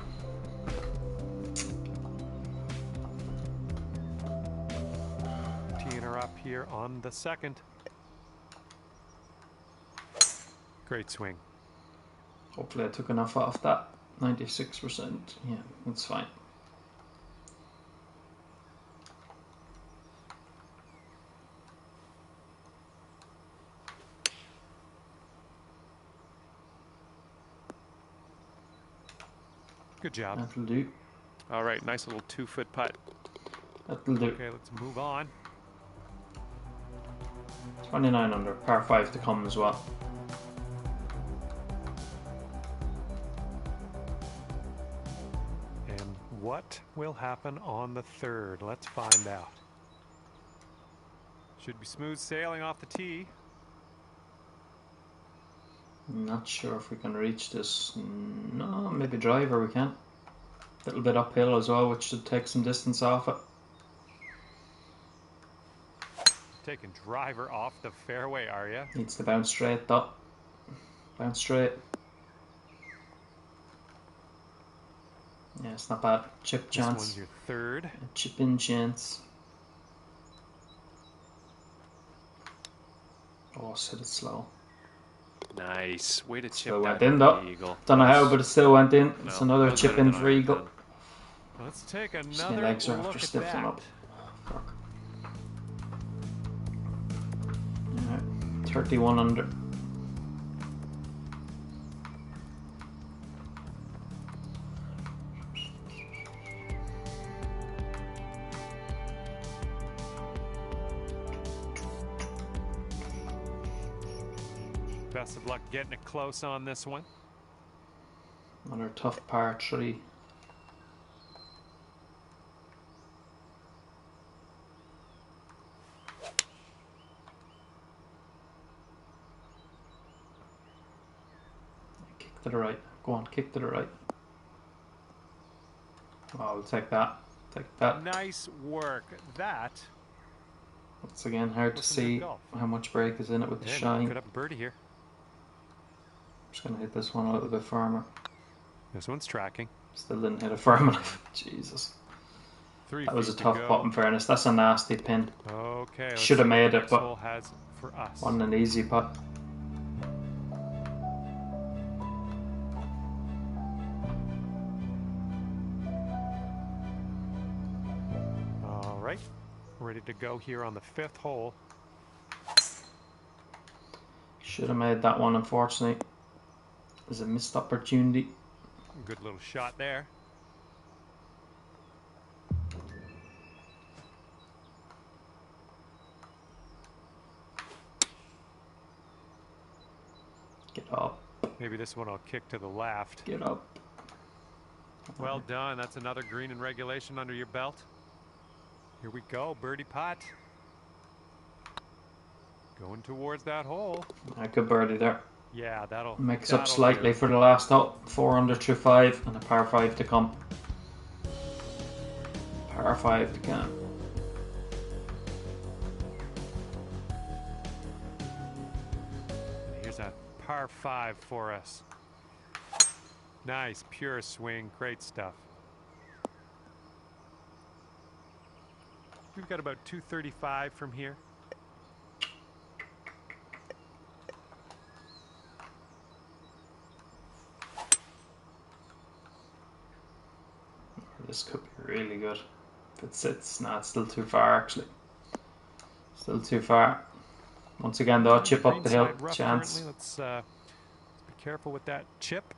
Teeing her up here on the second. Great swing. Hopefully I took enough off that. 96%. Yeah, that's fine. Good job. That'll do. All right, nice little 2-foot putt. That'll do. Okay, let's move on. 29 under, par 5 to come as well. And what will happen on the third? Let's find out. Should be smooth sailing off the tee. Not sure if we can reach this. No, maybe driver we can. A little bit uphill as well, which should take some distance off it. Taking driver off the fairway, are you? Needs to bounce straight though. Bounce straight. Yeah, it's not bad. Chip chance. This one's your third. A chip in chance. Oh, set it slow. Nice. Way to chip Still that went in though. eagle. Don't know how, but it still went in. No, It's another feels chip better in than for I eagle. done. Let's take Just my another legs are look after at stiffening that. up. Fuck. Alright, 31 under. Best of luck getting it close on this one. Another tough par 3. Kick to the right. Go on, kick to the right. Oh, I'll take that. Take that. Nice work. That. Once again, hard to Was some good see golf. how much break is in it with the shine. Could have a birdie here. Just gonna hit this one a little bit firmer. This one's tracking. Still didn't hit it firm enough. Jesus. 3 That was a feet to tough go. putt in fairness. That's a nasty pin. Okay. let's Should have see what made the it, next but hole has for us. wasn't an easy putt. All right. Ready to go here on the 5th hole. Should have made that one, unfortunately. It was a missed opportunity. Good little shot there. Get up. Maybe this one I'll kick to the left. Get up. Well done. That's another green in regulation under your belt. Here we go. Birdie putt. Going towards that hole. A good birdie there. Yeah, that'll Makes that'll up slightly do. for the last hole. 4 under through 5 and a par 5 to come. Par 5 to come. Here's a par 5 for us. Nice, pure swing. Great stuff. We've got about 235 from here. This could be really good. If it sits, nah, it's still too far actually. Still too far. Once again though, chip up the hill. Greenside rough Chance. currently. Let's be careful with that chip.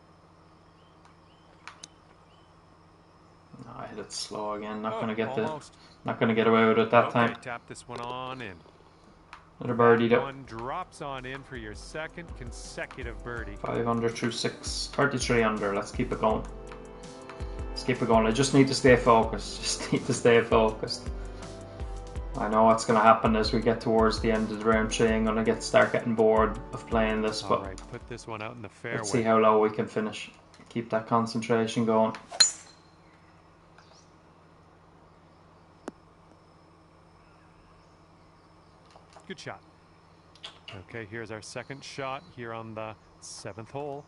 No, I hit it slow again. Not Oh, gonna get almost. not gonna get away with it that Okay, time. tap this one on in. Another birdie That though. one drops on in for your 2nd consecutive birdie. 5 under through 6. 33 under. Let's keep it going. Let's keep it going. I just need to stay focused. Just need to stay focused. I know what's going to happen as we get towards the end of the round 3. I'm going to start getting bored of playing this, All but right, put this one out in the fairway. let's see how low we can finish. Keep that concentration going. Good shot. Okay, here's our 2nd shot here on the 7th hole.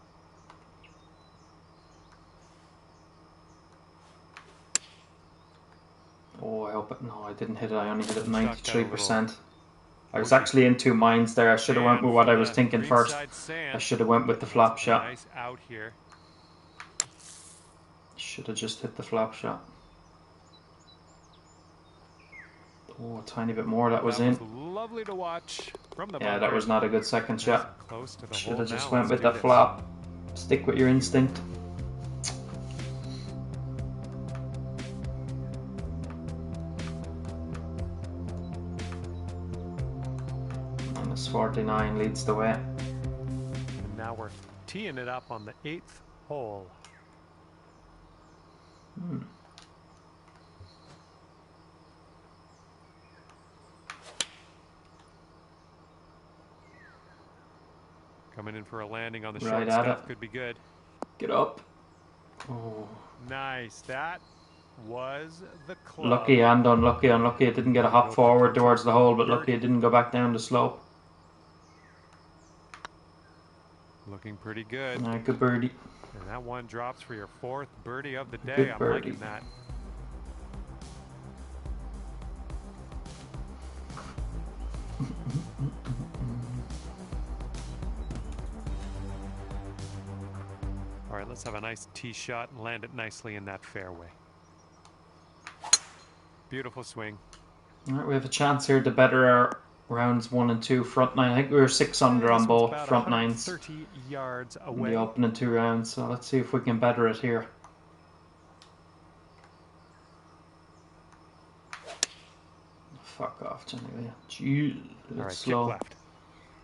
Oh, I hope it. No, I didn't hit it. I only hit it Shot got a 93%. I was actually in 2 minds there. I should have went with what I was thinking first. I should have went with the flop shot. Nice out here. Should have just hit the flop shot. Oh, a tiny bit more. That was in. Lovely to watch from the Yeah, that bunker. was not a good second shot. Close to the Should hole have just now. went Let's with do the this. flop. Stick with your instinct. And this 49 leads the way. And now we're teeing it up on the 8th hole. Coming in for a landing on the Right short at stuff it. could be good. Get up. Oh, Nice. That was the club. lucky and unlucky. Unlucky it didn't get a hop forward towards the hole, but lucky it didn't go back down the slope. Looking pretty good. Good birdie. And that one drops for your 4th birdie of the day. Good I'm birdie. liking that. Let's have a nice tee shot and land it nicely in that fairway. Beautiful swing. All right, we have a chance here to better our rounds 1 and 2 front nine. I think we were 6 under on both front nines 30 yards in away. the opening 2 rounds. So let's see if we can better it here. Fuck off, Johnny. Jeez, All right, slow. kick left.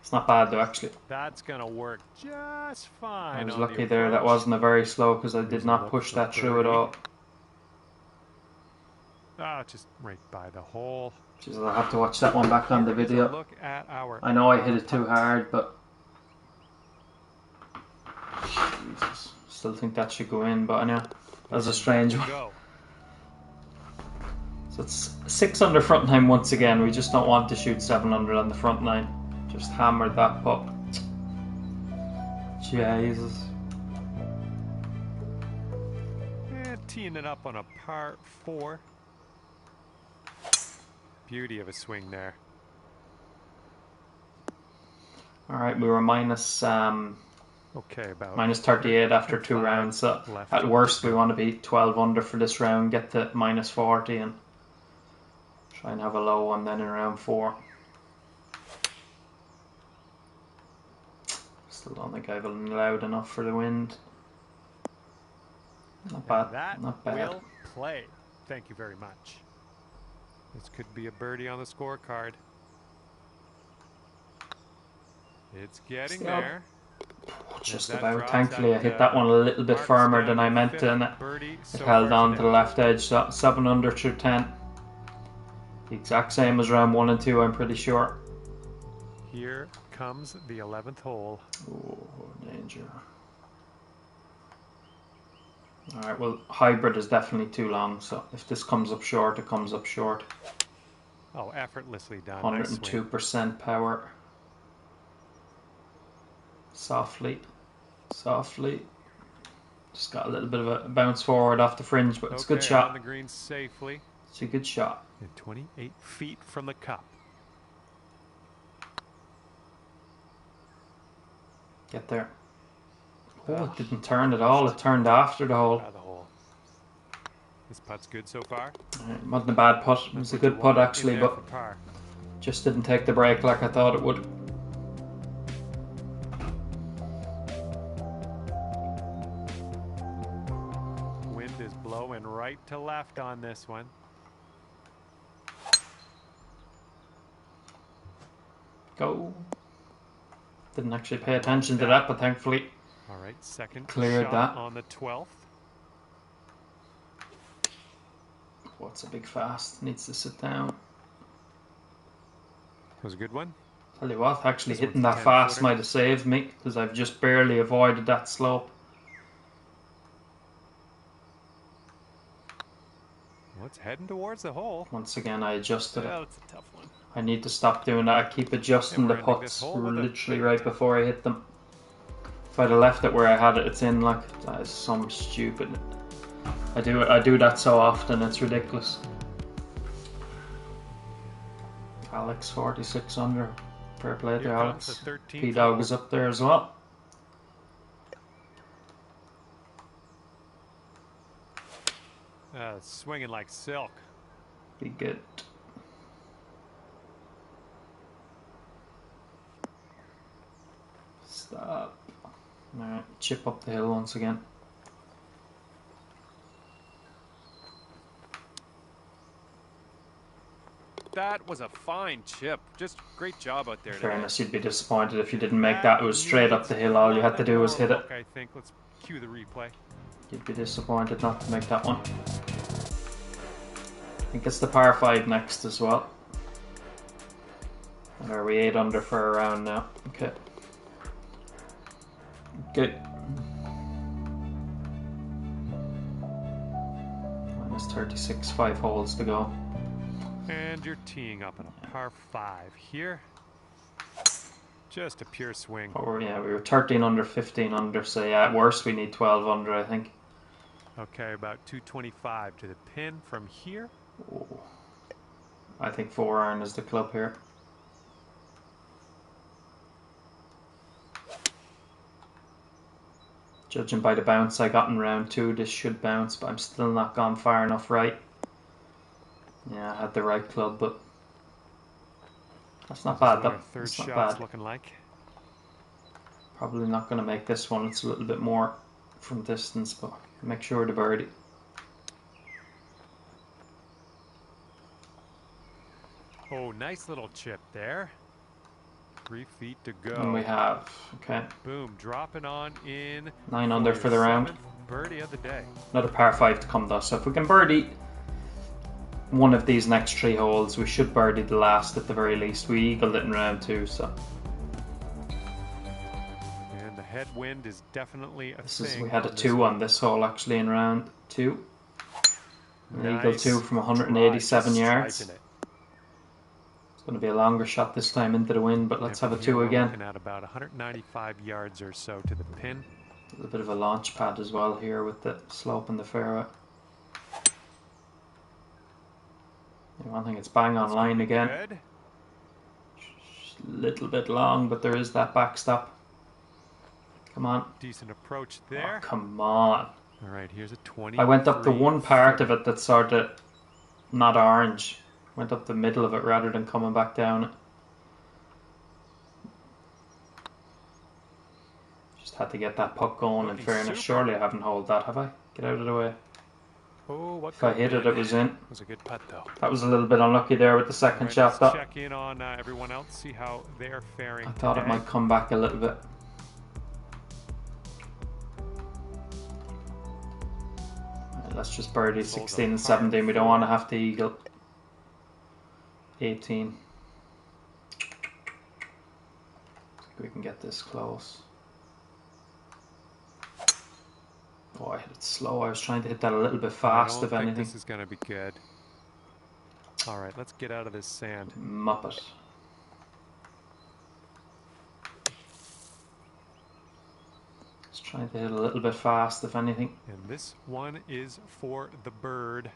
It's not bad though, actually. That's gonna work just fine. I was on lucky the there. That approach. wasn't a very slow because I Here's did a not look push for that through at birdie. all. Ah, just right by the hole. Jeez, I'll have to watch that one back on the Here's a video. look at our I know I hit par it too putt. hard, but Jesus, still think that should go in. But I know that's a strange one. Go. So it's 6 under front nine once again. We just don't want to shoot 7 under on the front nine. Just hammered that putt. Jesus. And teeing it up on a par 4. Beauty of a swing there. Alright, we were minus Okay, about minus 38 after 2 rounds. So left. at worst, we want to be 12 under for this round, get to minus 40, and try and have a low one then in round 4. Still don't think I've allowed enough for the wind. Not bad. That Not bad. will play. Thank you very much. This could be a birdie on the scorecard. It's getting Still. there. Just That about. drops Thankfully, I at, hit that one a little bit Mark's firmer down than to I meant fifth to, and it birdie so held far on to today. the left edge. So 7 under through 10. The exact same as round 1 and 2, I'm pretty sure. Here comes the 11th hole. Oh, danger. Alright, well, hybrid is definitely too long, so if this comes up short, it comes up short. Oh, effortlessly done. Nice swing. 102% power. Softly. Softly. Just got a little bit of a bounce forward off the fringe, but it's a good On shot. the green safely. It's a good shot. And 28 feet from the cup. Get there. Oh, it didn't turn at all. It turned after the hole. Out of the hole. This putt's good so far. It wasn't a bad putt. It was a good putt actually, In there but for par. just didn't take the break like I thought it would. Wind is blowing right to left on this one. Go. Didn't actually pay attention to that, but thankfully All right, second Cleared shot that. on the 12th. what's a big fast. Needs to sit down. Was a good one. Tell you what, actually This hitting one's that 10 fast footer. might have saved me because I've just barely avoided that slope. Well, it's heading towards the hole. Once again, I adjusted it. Well, it's a tough one. I need to stop doing that. I keep adjusting And the we're ending putts this hole with a literally big right 10. before I hit them. If I'd have left it where I had it, it's in. Like, that is some stupid. I do that so often, it's ridiculous. Alex 46 under. Fair play to Here comes Alex. the 13th P-Dog hole. is up there as well. Swinging like silk. Be good. Stop. Alright, chip up the hill once again. That was a fine chip. Just great job out there In today. fairness, you'd be disappointed if you didn't make that. It was straight up the hill. All you had to do was hit it. Look, I think. Let's cue the replay. You'd be disappointed not to make that one. I think it's the par 5 next as well. And are we 8 under for a round now? Okay. Good. Minus 36, 5 holes to go. And you're teeing up on a par 5 here. Just a pure swing. Oh, yeah, we were 13 under, 15 under, so yeah, at worst we need 12 under, I think. Okay, about 225 to the pin from here. Oh. I think 4 iron is the club here. Judging by the bounce I got in round 2, this should bounce, but I'm still not gone far enough right. Yeah, I had the right club, but that's not bad. That's not bad. Looking like. Probably not going to make this one. It's a little bit more from distance, but make sure to birdie. Oh, nice little chip there. 3 feet to go. And we have, okay. Boom, dropping on in. 9 under for the round. Birdie of the day. Another par 5 to come though. So if we can birdie one of these next 3 holes, we should birdie the last at the very least. We eagled it in round 2, so. And the headwind is definitely a thing. We had a 2 on this hole actually in round 2. An eagle 2 from 187 yards. Going to be a longer shot this time into the wind, but let's have a 2 again. Looking at about 195 yards or so to the pin. A little bit of a launch pad as well here with the slope in the fairway. I think it's bang on line again. Just a little bit long, but there is that backstop. Come on. Decent approach there. Oh, come on. All right, here's a 20. I went up to one part of it that's sort of not orange. Went up the middle of it rather than coming back down it. Just had to get that puck going in fairness. Surely I haven't holed that, have I? Get out of the way. Oh, what if I hit it, it was in. It was a good putt though. That was a little bit unlucky there with the second shot. Let's check in on everyone else, see how they're faring. I thought it might come back a little bit. Right, let's just birdie 16 and 17. We don't want to have to eagle. 18. I think we can get this close. Oh, I hit it slow. I was trying to hit that a little bit fast, if anything. This is going to be good. All right, let's get out of this sand. Muppet. Just trying to hit a little bit fast, if anything. And this one is for the bird.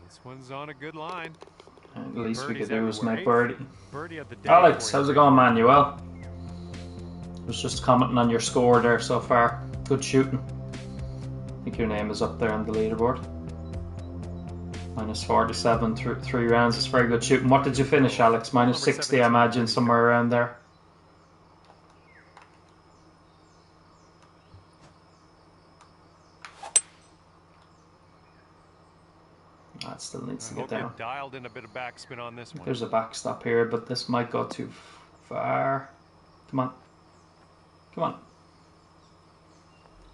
This one's on a good line. At least we could do is make birdie. Birdie of the day. Alex, how's it going, Manuel? I was just commenting on your score there so far. Good shooting. I think your name is up there on the leaderboard. Minus 47 through 3 rounds. It's very good shooting. What did you finish, Alex? Minus 60, I imagine, somewhere around there. That still needs to get down. Dialed in a bit of backspin on this one. There's a backstop here, but this might go too far. Come on. Come on.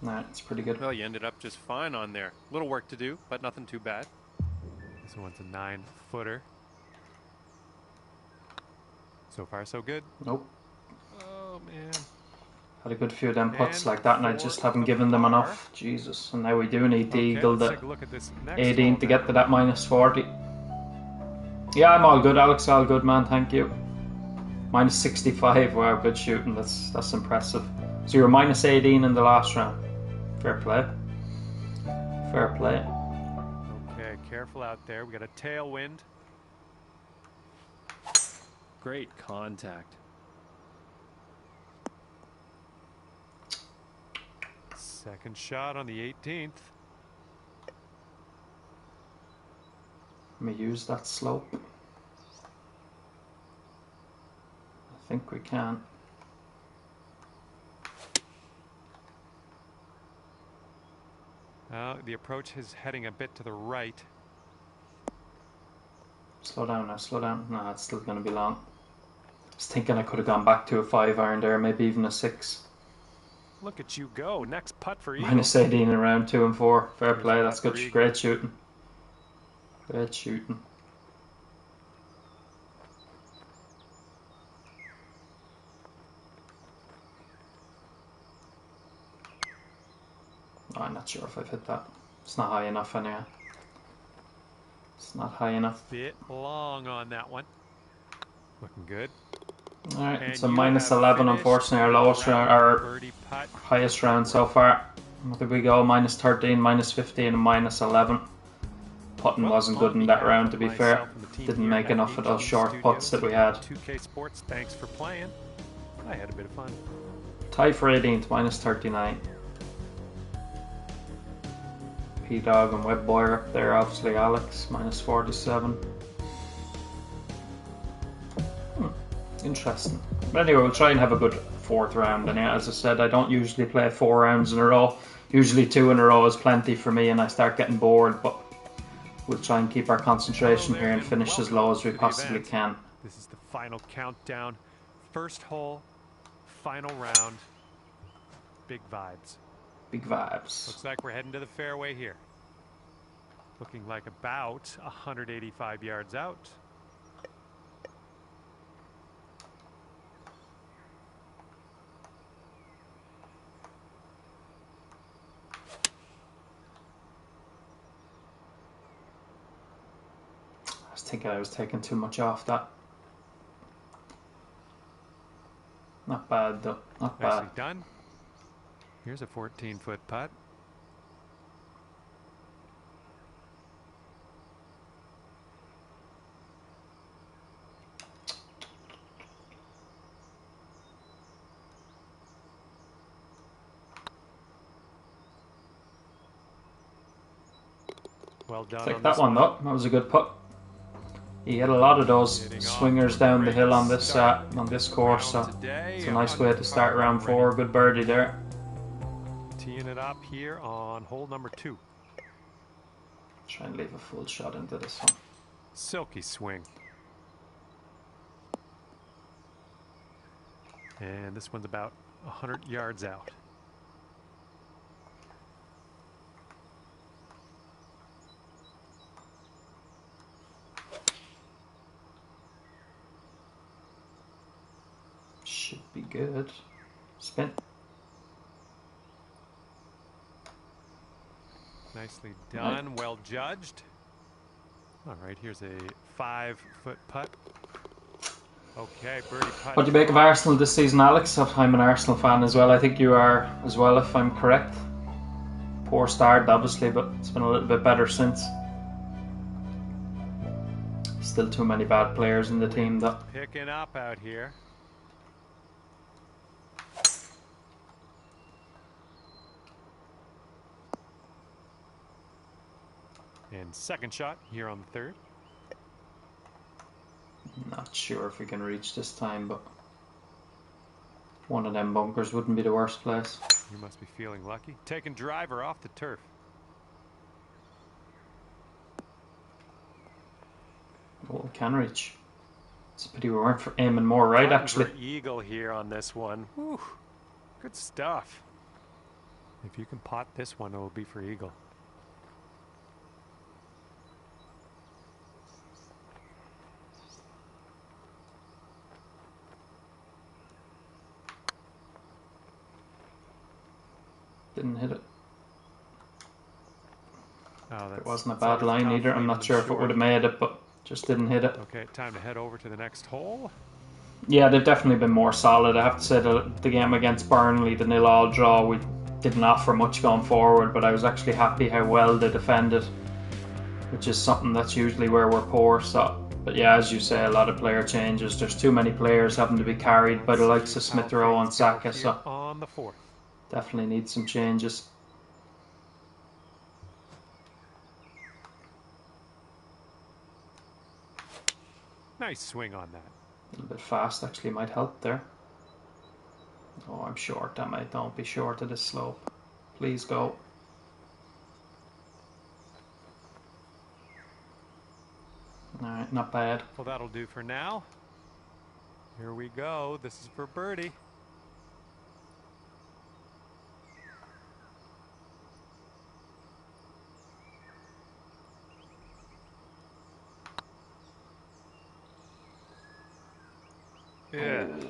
Nah, it's pretty good. Well, you ended up just fine on there. Little work to do, but nothing too bad. This one's a 9-footer. So far, so good. Nope. Oh, man. Had a good few of them putts like that, and I just haven't given them enough. Jesus. And now we do need to eagle the 18 to get to that minus 40. Yeah, I'm all good, Alex. All good, man. Thank you. Minus 65. Wow, good shooting. That's impressive. So you're minus 18 in the last round. Fair play. Fair play. Okay, careful out there. We got a tailwind. Great contact. Second shot on the 18th. Let me use that slope. I think we can. The approach is heading a bit to the right. Slow down now, slow down. No, it's still going to be long. I was thinking I could have gone back to a 5-iron there, maybe even a 6. Look at you go. Next putt for you. Minus 18 in round 2 and 4. Fair play, that's good. Great shooting. Great shooting. Oh, I'm not sure if I've hit that. It's not high enough anyway. It's not high enough. Bit long on that one. Looking good. Alright, it's a minus 11, unfortunately, our lowest round, our highest round so far. What did we go? Minus 13, minus 15, and minus 11. Putting wasn't good in that round, to be fair. Didn't make enough of those short putts that we had. 2K Sports, thanks for playing. I had a bit of fun. Tie for 18th, minus 39. P-Dog and Web Boy up there, obviously Alex, minus 47. Interesting. But anyway, we'll try and have a good fourth round. And yeah, as I said, I don't usually play 4 rounds in a row. Usually 2 in a row is plenty for me and I start getting bored, but we'll try and keep our concentration here and finish as low as we possibly can. This is the final countdown. First hole, final round. Big vibes. Big vibes. Looks like we're heading to the fairway here. Looking like about 185 yards out. I think I was taking too much off that. Not bad though, not bad. Nicely done. Here's a 14-foot putt. Well done. Take that one though. That was a good putt. You get a lot of those swingers down the hill on this course, so it's a nice way to start round 4. Good birdie there. Teeing it up here on hole number 2. Try and leave a full shot into this one. Silky swing. And this one's about 100 yards out. Should be good. Spin. Nicely done. Right. Well judged. All right, here's a 5-foot putt. Okay, birdie putt. What do you make of Arsenal this season, Alex? I'm an Arsenal fan as well. I think you are as well, if I'm correct. Poor start, obviously, but it's been a little bit better since. Still too many bad players in the team, though. Picking up out here. And second shot here on the 3rd. Not sure if we can reach this time, but one of them bunkers wouldn't be the worst place. You must be feeling lucky. Taking driver off the turf. Oh, we can reach. It's a pity we weren't aiming more right, actually. Eagle here on this one. Whew. Good stuff. If you can pot this one, it will be for eagle. Didn't hit it. Oh, it wasn't a bad line either. I'm not sure if it would have made it, but just didn't hit it. Okay, time to head over to the next hole. Yeah, they've definitely been more solid. I have to say the game against Burnley, the 0-0 draw, we didn't offer much going forward, but I was actually happy how well they defended, which is something that's usually where we're poor. So, but yeah, as you say, a lot of player changes. There's too many players having to be carried by the likes of Smith Rowe and Saka, so on the 4th. Definitely need some changes. Nice swing on that. A little bit fast actually might help there. Oh, I'm short. Damn it. Don't be short of this slope. Please go. Alright, not bad. Well, that'll do for now. Here we go. This is for birdie. Yeah. Oh,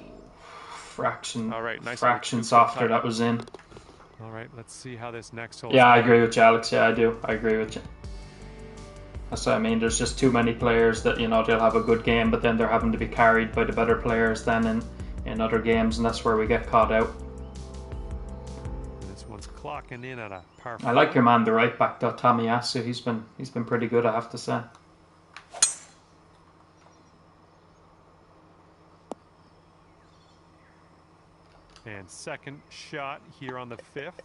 fraction. All right, nice fraction softer. That was in. All right, let's see how this next hole. Yeah, I agree with you, Alex. Yeah, I do. I agree with you. That's what I mean. There's just too many players that, you know, they'll have a good game, but then they're having to be carried by the better players then in other games, and that's where we get caught out. This one's clocking in at a par 4. I like your man, the right back though, Tomiyasu. He's been pretty good, I have to say. And second shot here on the 5th.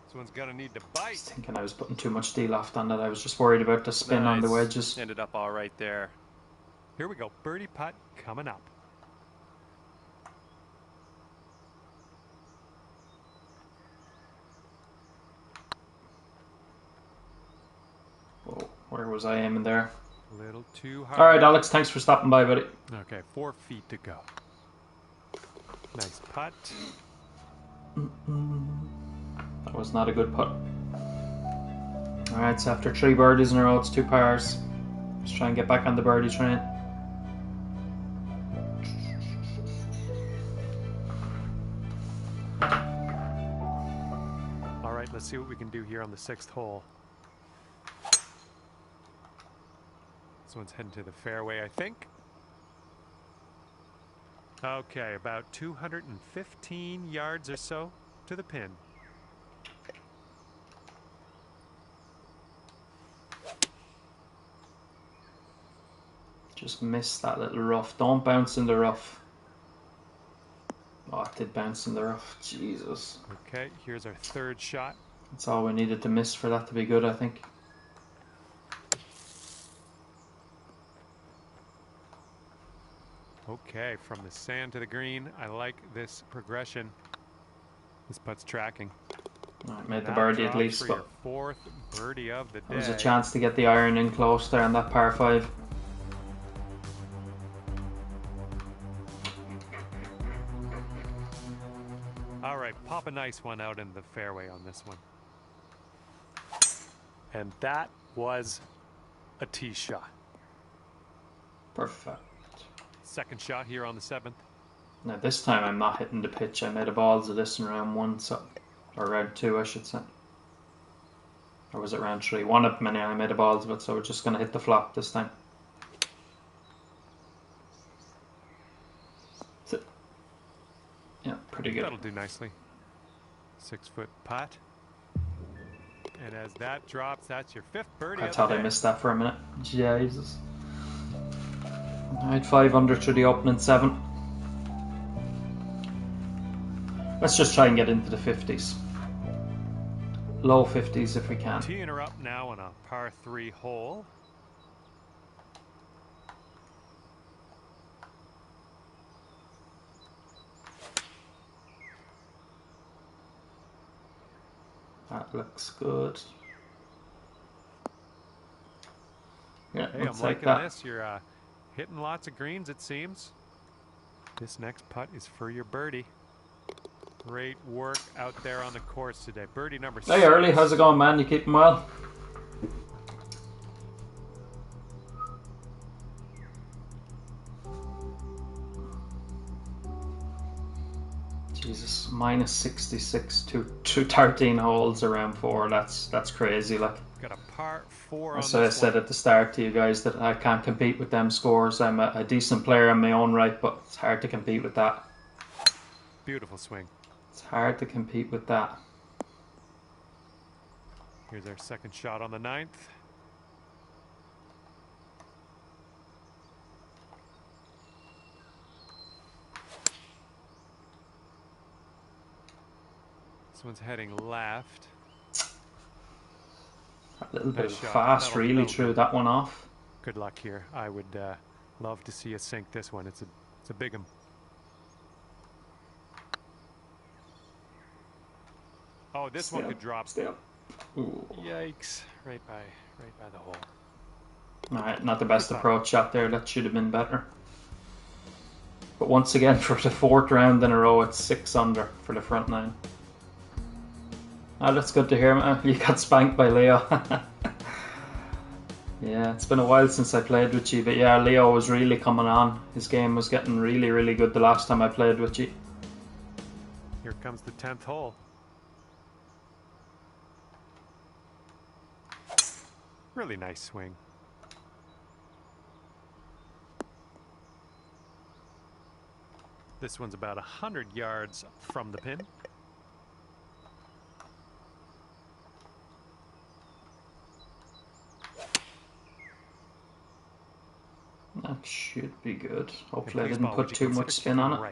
This one's gonna need to I was bite. thinking I was putting too much D-loft on that. I was just worried about the spin on the Nice. wedges. Ended up all right there. Here we go. Birdie putt coming up. Whoa, where was I aiming there? A little too hard. All right, Alex, thanks for stopping by, buddy. Okay, 4 feet to go. Nice putt. That was not a good putt. All right, so after 3 birdies in a row, it's 2 pars. Let's try and get back on the birdie train. All right, let's see what we can do here on the 6th hole. This one's heading to the fairway, I think. Okay, about 215 yards or so to the pin. Just missed that little rough. Don't bounce in the rough. Oh, it did bounce in the rough. Jesus. Okay, here's our 3rd shot. That's all we needed to miss for that to be good, I think. Okay, from the sand to the green. I like this progression. This putt's tracking. All right, made the That birdie at drops least, for but your 4th birdie of the day. there was a chance to get the iron in close there on that par 5. All right, pop a nice one out in the fairway on this one. And that was a tee shot. Perfect. 2nd shot here on the 7th. Now this time I'm not hitting the pitch. I made a balls of this in round 1, so, or round 2 I should say. Or was it round 3? One of them anyway, I made a balls of it, so we're just going to hit the flop this time. That's it. Yeah, pretty good. That'll do nicely. 6-foot putt. And as that drops, that's your 5th birdie. I thought I missed that for a minute. Jesus. Alright, 5 under through the opening 7. Let's just try and get into the 50s. Low 50s if we can. Teeing her up now on a par 3 hole. That looks good. Yeah, Hey, let's I'm take liking that. this. You're hitting lots of greens, it seems. This next putt is for your birdie. Great work out there on the course today. Birdie number 6. Hey, Early, how's it going, man? You keeping well? Jesus, minus 66 to 13 holes around 4. That's crazy. Like, Got a par 4 on so I this said one. at the start to you guys that I can't compete with them scores. I'm a decent player in my own right, but it's hard to compete with that. Beautiful swing. It's hard to compete with that. Here's our 2nd shot on the 9th. This one's heading left. A little bit Nice of shot. fast That'll really do. threw that one off. Good luck here. I would love to see you sink this one. It's a big one. Oh, this one could drop. Stay up. Ooh. Yikes! Right by the hole. Alright, not the best approach shot there. That should have been better. But once again, for the 4th round in a row, it's 6 under for the front 9. Oh, that's good to hear, man. You got spanked by Leo. Yeah, it's been a while since I played with you, but yeah, Leo was really coming on. His game was getting really, really good the last time I played with you. Here comes the 10th hole. Really nice swing. This one's about 100 yards from the pin. That should be good. Hopefully I Please, didn't ball, would put you too consider much spin on it. kicking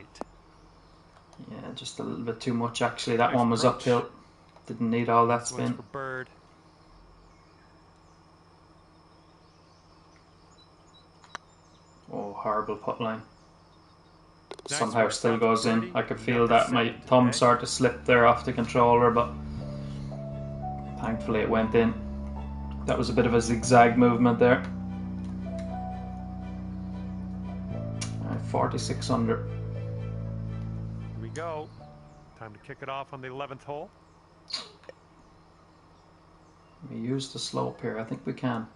right? Yeah, just a little bit too much actually. That Nice one was approach. uphill. Didn't need all that This one's spin. for bird. Oh, horrible putt line. Nice Somehow work. still That's goes in. birdie I could feel number that my 7 thumb today. started to slip there off the controller, but thankfully it went in. That was a bit of a zigzag movement there. 46 under. Here we go. Time to kick it off on the 11th hole. We use the slope here. I think we can.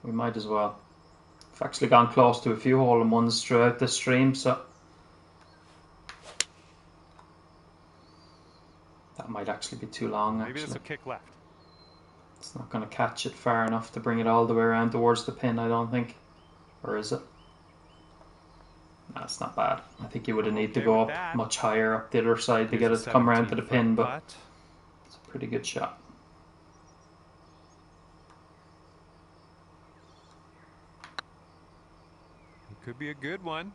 We might as well. I've actually gone close to a few hole-in-ones throughout the stream, so that might actually be too long. Maybe this will kick left. It's not going to catch it far enough to bring it all the way around towards the pin, I don't think. Or is it? No, it's not bad. I think you would have need to go up much higher up the other side to get it to come around to the pin, but it's a pretty good shot. Could be a good one.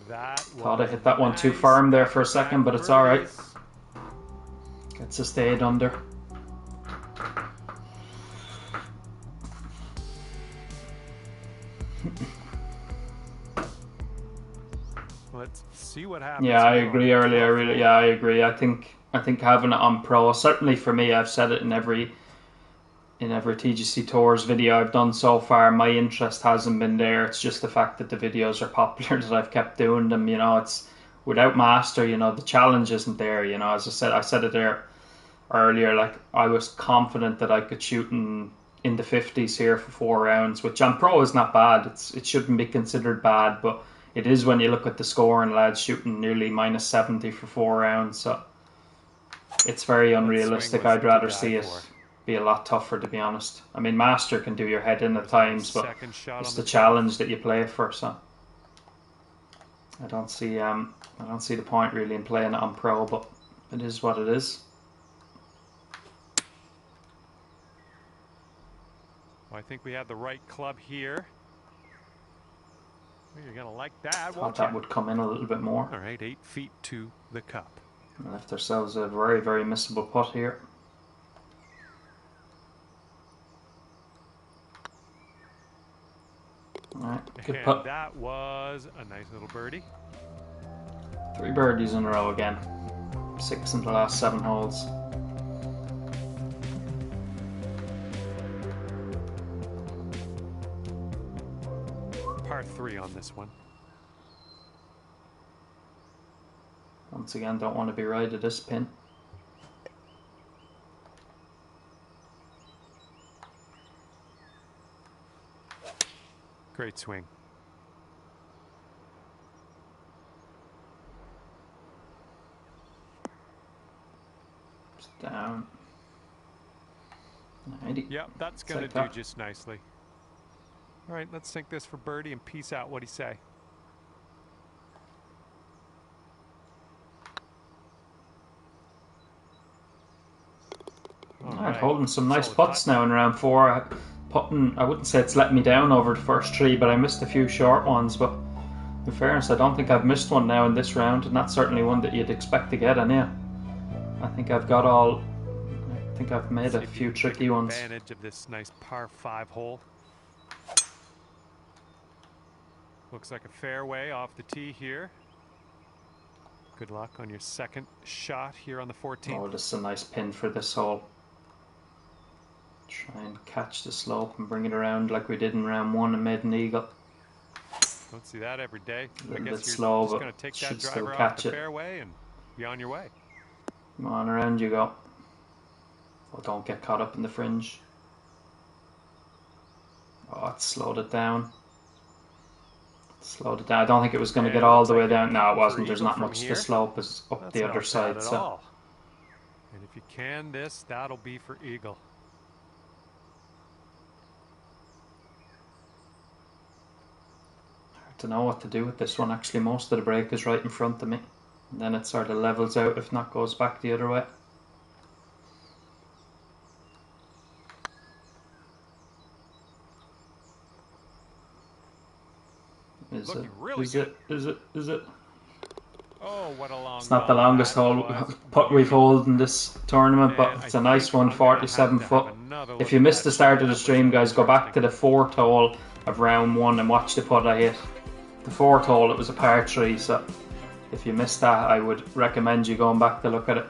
That Thought I hit that one too firm there for a second, but it's alright. Gets us to 8 under. Let's see what happens. Yeah, I agree earlier. I agree. I think having it on Pro, certainly for me, I've said it in every TGC Tours video I've done so far, my interest hasn't been there. It's just the fact that the videos are popular that I've kept doing them. You know, it's without Master, you know, the challenge isn't there. You know, as I said it there earlier, like I was confident that I could shoot in the 50s here for 4 rounds, which on Pro is not bad. It shouldn't be considered bad, but it is when you look at the score and lads shooting nearly minus 70 for 4 rounds. So it's very unrealistic. I'd rather see it be a lot tougher, to be honest. I mean, Master can do your head in at times, but it's the challenge that you play for. So I don't see the point really in playing it on Pro, but it is what it is. Well, I think we have the right club here. You're gonna like that. Thought that would come in a little bit more. All right, 8 feet to the cup. We left ourselves a very, very missable putt here. Alright, good putt. That was a nice little birdie. 3 birdies in a row again. 6 in the last 7 holes. Par 3 on this one. Once again, don't want to be right at this pin. Great swing. It's down. 90. Yep, that's going to do just nicely. All right, let's sink this for birdie and peace out. What'd he say? All right, holding some nice putts now in round 4. I wouldn't say it's let me down over the first 3, but I missed a few short ones. But in fairness, I don't think I've missed one now in this round, and that's certainly one that you'd expect to get. And yeah, I think I've got all. I think I've made a few tricky ones. Advantage of this nice par 5 hole. Looks like a fairway off the tee here. Good luck on your second shot here on the 14th. Oh, this is a nice pin for this hole. Try and catch the slope and bring it around like we did in round 1 and made an eagle. Don't see that every day. A little I guess bit you're slow, just but going to take should that still driver off catch the it. fairway and be on your way. Come on, around you go. Oh, don't get caught up in the fringe. Oh, it slowed it down. Slowed it down. I don't think it was going to get all the way down. No, it wasn't. There's not much to slope as up the other side. So. And if you can this, that'll be for eagle. Hard to know what to do with this one. Actually, most of the break is right in front of me. And then it sort of levels out, if not goes back the other way. Is it? Looking really Is good. it? Is it? Is it? Oh, what a long It's not the ball longest that hole was. putt we've Beautiful. holed in this tournament, but And I it's a nice think one, I'm gonna have 47 to have foot. another If look you at missed that the start shot. of the That was stream, guys, go back to interesting. the 4th hole of round 1 and watch the putt I hit. The 4th hole, it was a par 3, so if you missed that, I would recommend you going back to look at it.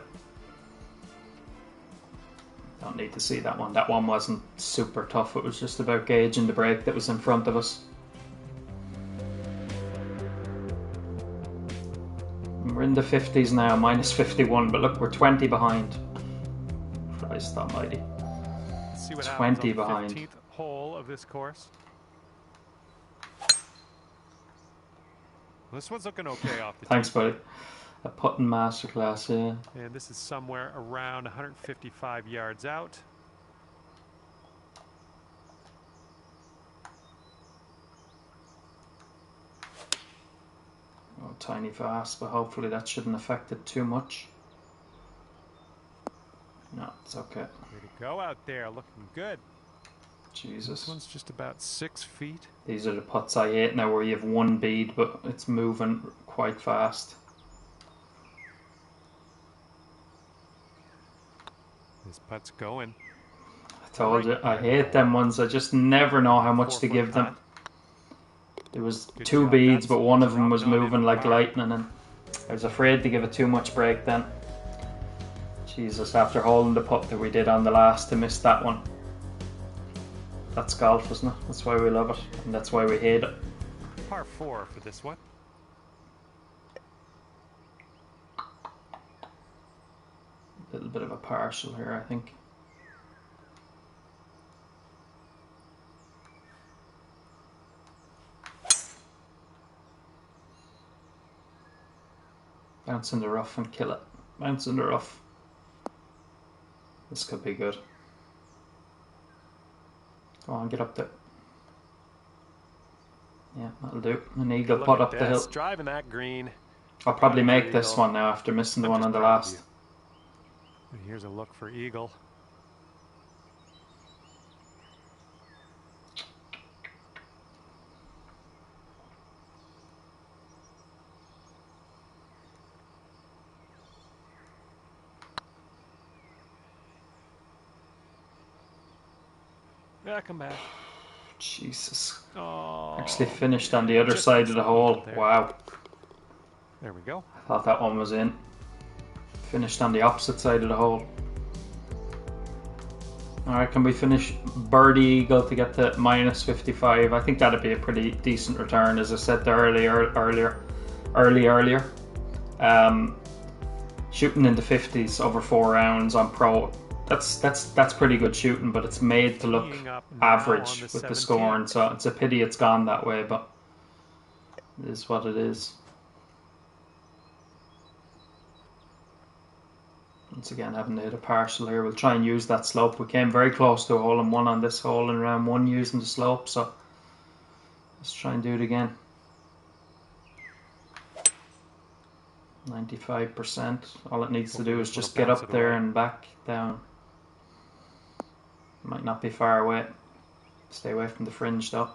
Don't need to see that one. That one wasn't super tough. It was just about gauging the break that was in front of us. We're in the 50s now, minus 51, but look, we're 20 behind. Christ almighty. Let's see what 20 happens on behind. the 15th hole of this course. This one's looking okay off the Thanks, tee. buddy. A putting masterclass, yeah. And this is somewhere around 155 yards out. Oh, tiny fast, but hopefully that shouldn't affect it too much. No, it's okay. Way to go out there, looking good. Jesus. This one's just about 6 feet. These are the putts I hate now where you have one bead, but it's moving quite fast. This putt's going. I told you, I hate them ones. I just never know how much to give them. There was Good two shot. beads, That's but one of them was dropping on moving in like par. lightning, and I was afraid to give it too much break then. Jesus, after holding the putt that we did on the last to miss that one. That's golf, isn't it? That's why we love it, and that's why we hate it. Par 4 for this one. A little bit of a partial here, I think. Bounce in the rough and kill it. Bounce in the rough. This could be good. Go on, get up there. Yeah, that'll do. An eagle putt up the hill. Driving that green. I'll probably make this one now after missing the one on the last. And here's a look for eagle. Yeah, come back. Jesus. Oh, Actually finished on the other side of the hole. Wow. There we go. I thought that one was in. Finished on the opposite side of the hole. Alright, can we finish birdie eagle to get to minus 55? I think that'd be a pretty decent return, as I said there earlier. Shooting in the 50s over 4 rounds on pro. That's pretty good shooting, but it's made to look average with the scoring, so it's a pity it's gone that way, but it is what it is. Once again, having to hit a partial here. We'll try and use that slope. We came very close to a hole in one on this hole in round 1 using the slope, so let's try and do it again. 95%. All it needs to do is just get up there and back down. Might not be far away. Stay away from the fringe though.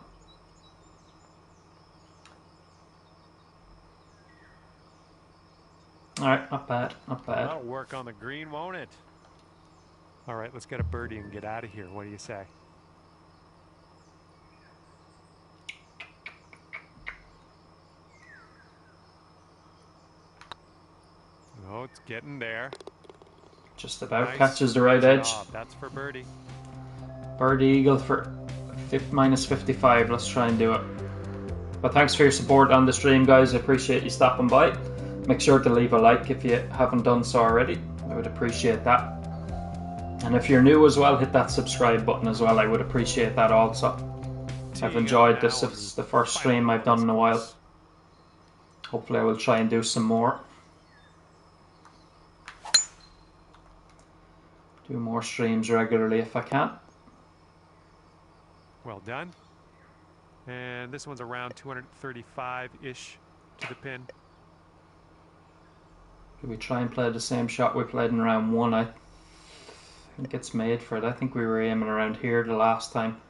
Alright, not bad, not bad. That'll work on the green, won't it? Alright, let's get a birdie and get out of here. What do you say? Oh, it's getting there. Just about Nice. catches the right edge. That's for birdie. Birdie eagle for minus 55. Let's try and do it. But thanks for your support on the stream, guys. I appreciate you stopping by. Make sure to leave a like if you haven't done so already. I would appreciate that. And if you're new as well, hit that subscribe button as well. I would appreciate that also. I've enjoyed this. It's the first stream I've done in a while. Hopefully I will try and do some more. Do more streams regularly if I can. Well done. And this one's around 235-ish to the pin. Can we try and play the same shot we played in round 1? I think it's made for it. I think we were aiming around here the last time.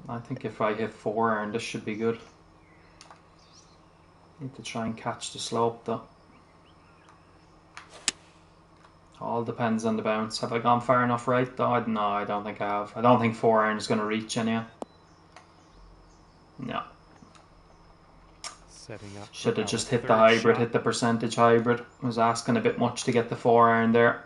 I think if I hit 4 iron, this should be good. Need to try and catch the slope though. All depends on the bounce. Have I gone far enough right though? No, I don't think I have. I don't think 4 iron is going to reach anyway. No. Setting up. Should have just hit the hybrid, hit the percentage hybrid. I was asking a bit much to get the 4 iron there.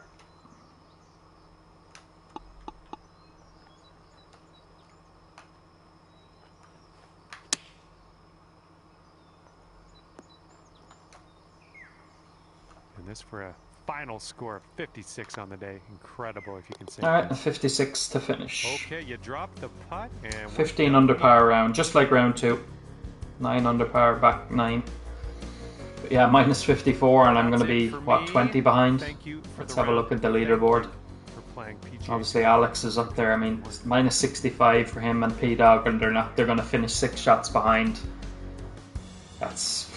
And this for a final score of 56 on the day. Incredible, if you can say. Alright, 56 to finish. Okay, you drop the putt and 15 under par round, just like round 2. 9 under par, back 9. But yeah, minus 54, and I'm going to be, what, 20 behind? Let's have a look at the leaderboard. Obviously, Alex is up there. I mean, minus 65 for him and P-Dog, and they're going to finish 6 shots behind. That's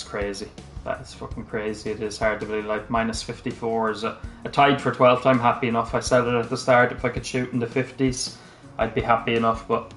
crazy. That is fucking crazy. It is hard to believe. Like, minus 54 is a tied for 12th. I'm happy enough. I said it at the start. If I could shoot in the 50s, I'd be happy enough. But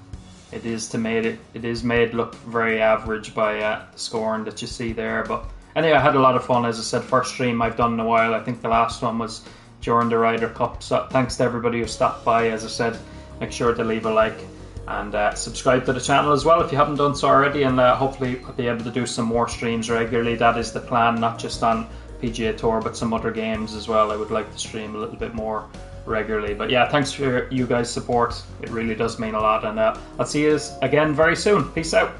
it is made look very average by the scoring that you see there. But anyway, I had a lot of fun. As I said, first stream I've done in a while. I think the last one was during the Ryder Cup. So thanks to everybody who stopped by. As I said, make sure to leave a like and subscribe to the channel as well if you haven't done so already, and hopefully I'll be able to do some more streams regularly. That is the plan, not just on PGA Tour but some other games as well. I would like to stream a little bit more regularly. But yeah, thanks for you guys' support. It really does mean a lot, and I'll see you again very soon. Peace out.